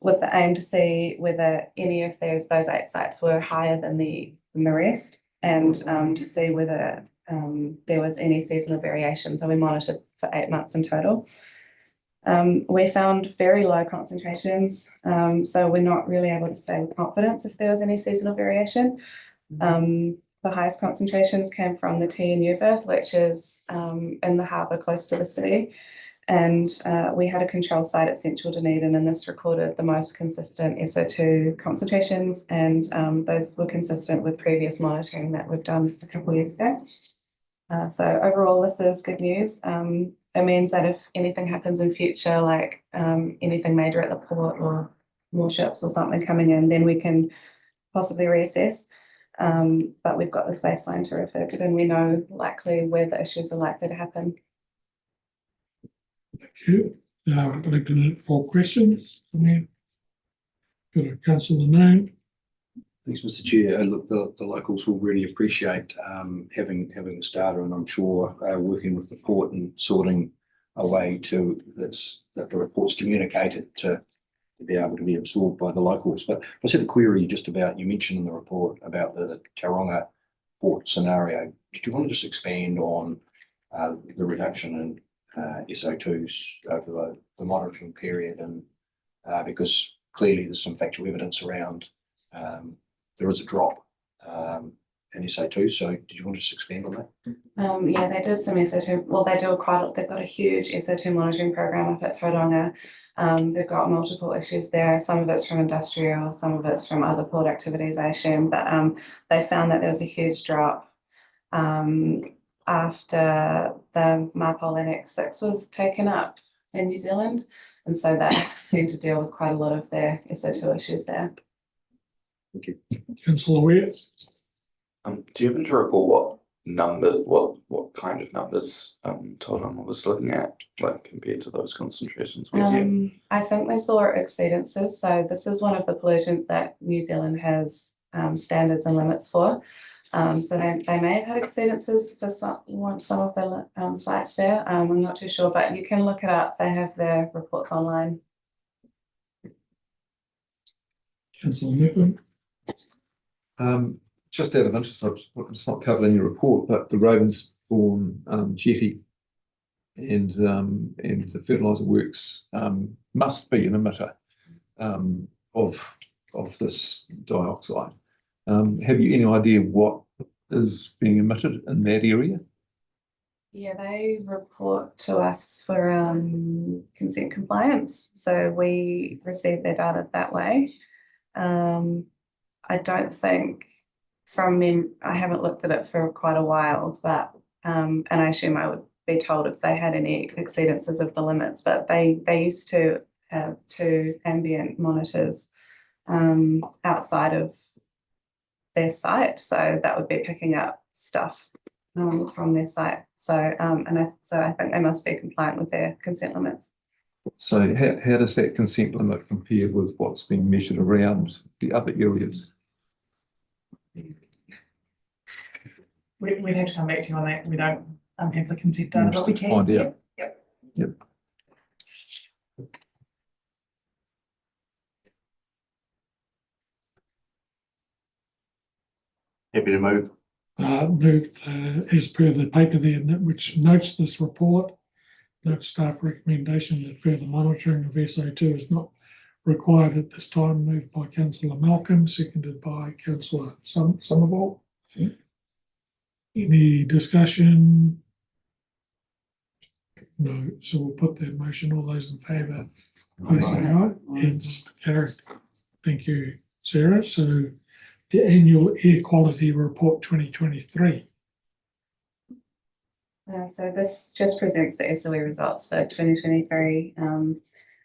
Speaker 15: with the aim to see whether any of those 8 sites were higher than the rest, and to see whether there was any seasonal variation. So we monitored for 8 months in total. We found very low concentrations, so we're not really able to say with confidence if there was any seasonal variation. The highest concentrations came from the TNU berth, which is in the harbour close to the city. And we had a control site at Central Dunedin, and this recorded the most consistent SO2 concentrations, and those were consistent with previous monitoring that we've done a couple of years ago. So overall, this is good news. It means that if anything happens in future, like anything major at the port or more ships or something coming in, then we can possibly reassess. But we've got this baseline to refer to, and we know likely where the issues are likely to happen.
Speaker 3: Thank you. I'd like to look for questions from you. Got a Councillor Noon.
Speaker 11: Thanks, Mr. Chair. Look, the locals will really appreciate having this data, and I'm sure working with the port and sorting a way to that the report's communicated to be able to be absorbed by the locals. But I just had a query just about, you mentioned in the report about the Tauranga port scenario. Did you want to just expand on the reduction in SO2s over the monitoring period? And because clearly there's some factual evidence around there is a drop in SO2. So did you want to just expand on that?
Speaker 15: Yeah, they did some SO2. Well, they've got a huge SO2 monitoring program up at Tauranga. They've got multiple issues there. Some of it's from industrial, some of it's from other port activities, I assume. But they found that there was a huge drop after the Marpole NX6 was taken up in New Zealand. And so that seemed to deal with quite a lot of their SO2 issues there.
Speaker 11: Thank you.
Speaker 3: Councillor Ware.
Speaker 16: Do you happen to recall what kind of numbers Tauranga was looking at, like compared to those concentrations we had?
Speaker 15: I think they saw exceedances. So this is one of the pollutants that New Zealand has standards and limits for. So they may have had exceedances for some of the sites there. I'm not too sure, but you can look it up. They have their reports online.
Speaker 3: Councillor Nippon.
Speaker 10: Just out of interest, it's not covered in your report, but the Ravensbourne jetty and the fertiliser works must be an emitter of this dioxide. Have you any idea what is being emitted in that area?
Speaker 15: Yeah, they report to us for consent compliance. So we receive their data that way. I don't think I haven't looked at it for quite a while, but and I assume I would be told if they had any exceedances of the limits, but they used to have 2 ambient monitors outside of their site, so that would be picking up stuff from their site. So I think they must be compliant with their consent limits.
Speaker 10: So how does that consent limit compare with what's been measured around the other areas?
Speaker 18: We'd have to come back to you on that. We don't have the consent data, but
Speaker 10: Just
Speaker 18: we
Speaker 10: to
Speaker 18: can.
Speaker 10: find out.
Speaker 18: Yep.
Speaker 10: Yep.
Speaker 12: Happy to move.
Speaker 3: Moved as per the paper there, which notes this report. Notes staff recommendation that further monitoring of SO2 is not required at this time. Moved by Councillor Malcolm, seconded by Councillor Somerville. Any discussion? No, so we'll put that motion. All those in favour, please say aye. It's carried. Thank you, Sarah. So the annual air quality report 2023.
Speaker 15: So this just presents the SOE results for 2023.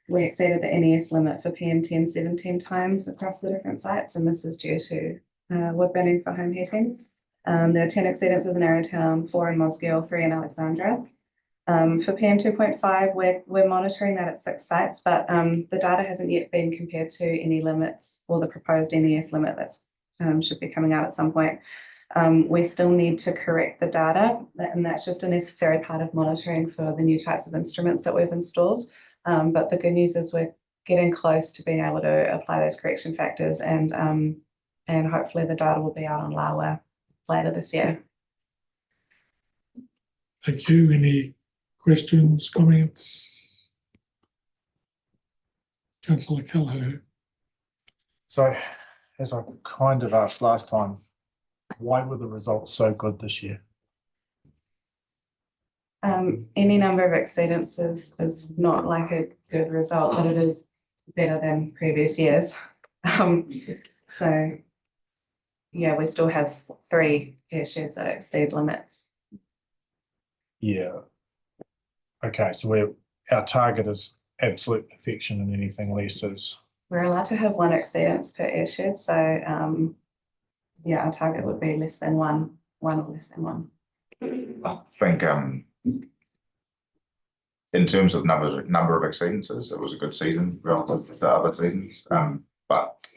Speaker 15: We exceeded the NES limit for PM10 17 times across the different sites, and this is due to wood burning for home heating. There are 10 exceedances in Arrowtown, 4 in Mosgiel, 3 in Alexandra. For PM2.5, we're monitoring that at 6 sites, but the data hasn't yet been compared to any limits or the proposed NES limit that's should be coming out at some point. We still need to correct the data, and that's just a necessary part of monitoring for the new types of instruments that we've installed. But the good news is we're getting close to being able to apply those correction factors, and hopefully the data will be out on LAWA later this year.
Speaker 3: Thank you. Any questions, comments? Councillor Kelleher.
Speaker 8: So, as I kind of asked last time, why were the results so good this year?
Speaker 15: Any number of exceedances is not like a good result, but it is better than previous years. So yeah, we still have 3 airsheds that exceed limits.
Speaker 8: Yeah. Okay, so our target is absolute perfection, and anything less is.
Speaker 15: We're allowed to have 1 exceedance per airshed, so yeah, our target would be less than one or less than 1.
Speaker 17: I think in terms of number of exceedances, it was a good season relative to other seasons. But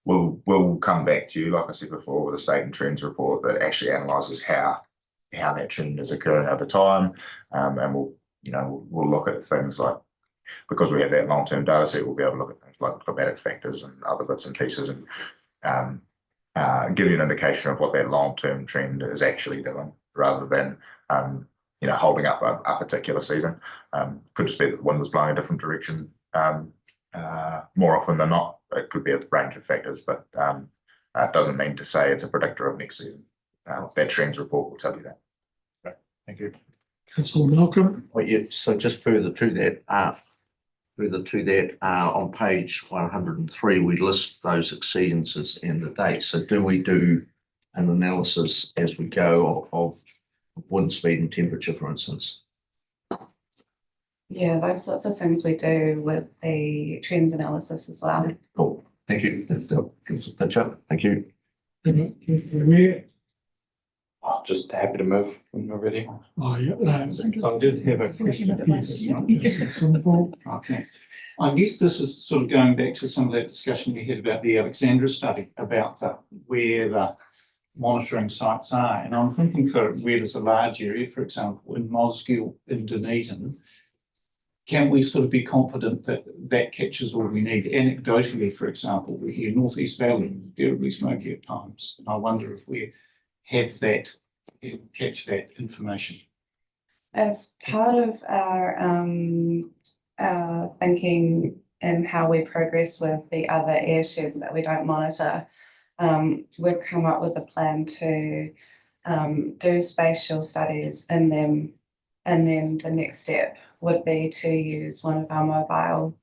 Speaker 17: we'll come back to you, like I said before, with a state and trends report that actually analyses how that trend is occurring over time, and we'll look at things like, because we have that long-term data set, we'll be able to look at things like climatic factors and other bits and pieces, and give you an indication of what that long-term trend is actually doing, rather than holding up a particular season. Could just be that the wind was blowing a different direction more often than not. It could be a range of factors, but it doesn't mean to say it's a predictor of next season. That trends report will tell you that.
Speaker 8: Okay, thank you.
Speaker 3: Councillor Malcolm.
Speaker 12: Well, yeah, so just further to that, on page 103, we list those exceedances and the dates. So do we do an analysis as we go of wind speed and temperature, for instance?
Speaker 15: Yeah, those sorts of things we do with the trends analysis as well.
Speaker 12: Cool, thank you. That gives a picture. Thank you.
Speaker 16: Just happy to move when we're ready.
Speaker 3: Oh, yeah.
Speaker 7: So I did have a question.
Speaker 3: Yes.
Speaker 7: Okay. I guess this is sort of going back to some of that discussion we had about the Alexandra study, about where the monitoring sites are. And I'm thinking for where there's a large area, for example, in Mosgiel, in Dunedin, can we sort of be confident that that catches all we need? Anecdotally, for example, we hear North East Valley terribly smoky at times, and I wonder if we have that, catch that information.
Speaker 15: As part of our thinking and how we progress with the other airsheds that we don't monitor, we've come up with a plan to do spatial studies in them, and then the next step would be to use one of our mobile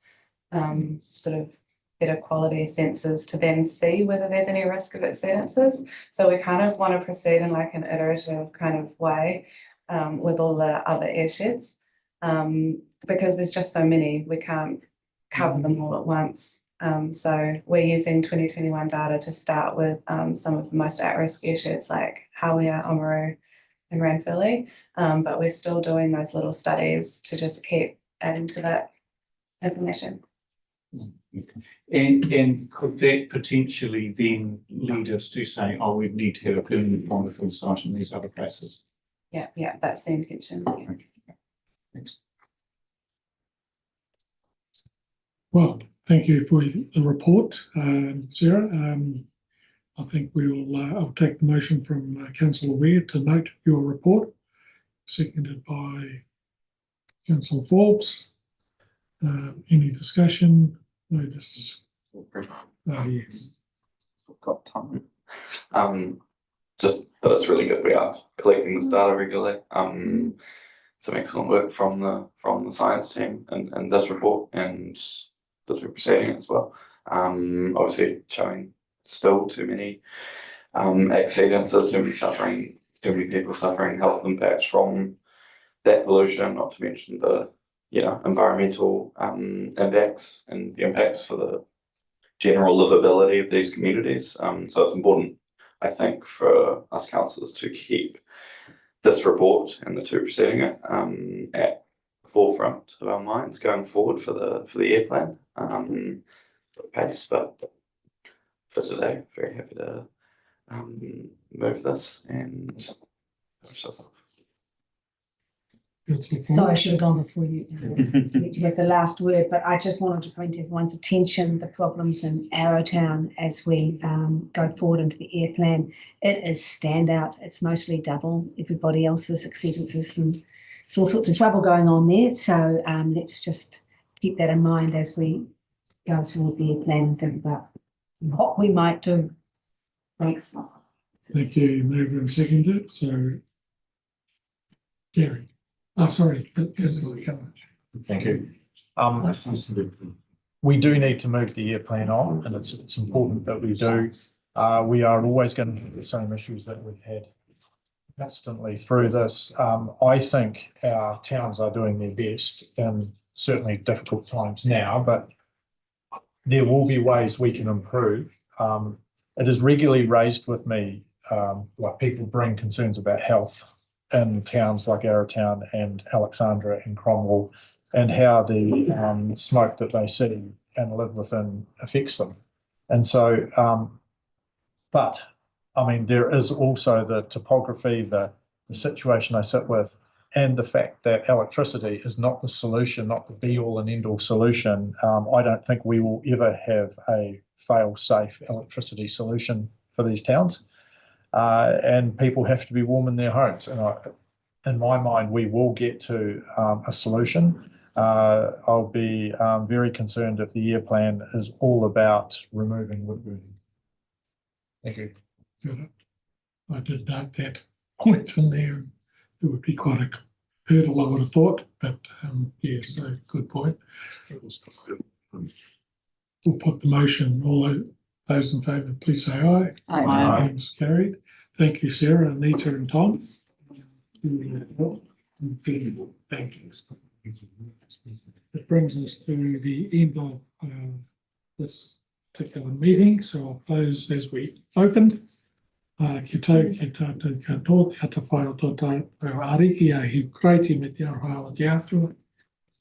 Speaker 15: sort of better quality sensors to then see whether there's any risk of exceedances. So we kind of want to proceed in like an iterative kind of way with all the other airsheds, because there's just so many, we can't cover them all at once. So we're using 2021 data to start with some of the most at-risk airsheds like Hawea, Oamaru and Ranfurly, but we're still doing those little studies to just keep adding to that information.
Speaker 7: And could that potentially then lead us to say, oh, we need to have a permanent monitoring site in these other places?
Speaker 15: Yeah, that's the intention.
Speaker 7: Thanks.
Speaker 3: Well, thank you for the report, Sarah. I think I'll take the motion from Councillor Ware to note your report, seconded by Councillor Forbes. Any discussion? No, yes.
Speaker 16: Got time. Just that it's really good we are collecting this data regularly. Some excellent work from the science team and this report and those we're proceeding as well. Obviously showing still too many exceedances, too many people suffering health impacts from that pollution, not to mention the environmental impacts and the impacts for the general livability of these communities. So it's important, I think, for us councillors to keep this report and the two preceding it at the forefront of our minds going forward for the air plan pace. But for today, very happy to move this and finish this off.
Speaker 19: So I should have gone before you. You have the last word, but I just wanted to bring to everyone's attention the problems in Arrowtown as we go forward into the air plan. It is standout. It's mostly double everybody else's exceedances, and there's all sorts of trouble going on there. So let's just keep that in mind as we go toward the air plan and think about what we might do. Thanks.
Speaker 3: Thank you, mover and seconder. So, Gary. Oh, sorry.
Speaker 8: Thank you. We do need to move the air plan on, and it's important that we do. We are always going to have the same issues that we've had constantly through this. I think our towns are doing their best in certainly difficult times now, but there will be ways we can improve. It is regularly raised with me, like people bring concerns about health in towns like Arrowtown and Alexandra and Cromwell, and how the smoke that they see and live within affects them. And so, but I mean, there is also the topography, the situation they sit with, and the fact that electricity is not the solution, not the be-all and end-all solution. I don't think we will ever have a fail-safe electricity solution for these towns. And people have to be warm in their homes. And in my mind, we will get to a solution. I'll be very concerned if the air plan is all about removing wood burning. Thank you.
Speaker 3: Good. I did note that point in there. It would be quite a hurdle, I would have thought, but yes, so good point. We'll put the motion. All those in favour, please say aye.
Speaker 14: Aye.
Speaker 3: Name's carried. Thank you, Sarah, Anita and Tom. Thank you. That brings us to the end of this particular meeting, so I'll close as we opened. Ki tau, ki tātou katoa, te ata whai o tō tātou ariki a hi kreiti me te aroha o te atua.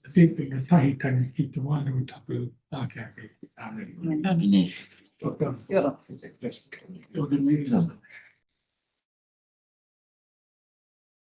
Speaker 3: Te whipinga tahitanga ki te wānau tapu ake. Amen.
Speaker 14: Amen.
Speaker 3: Good meeting.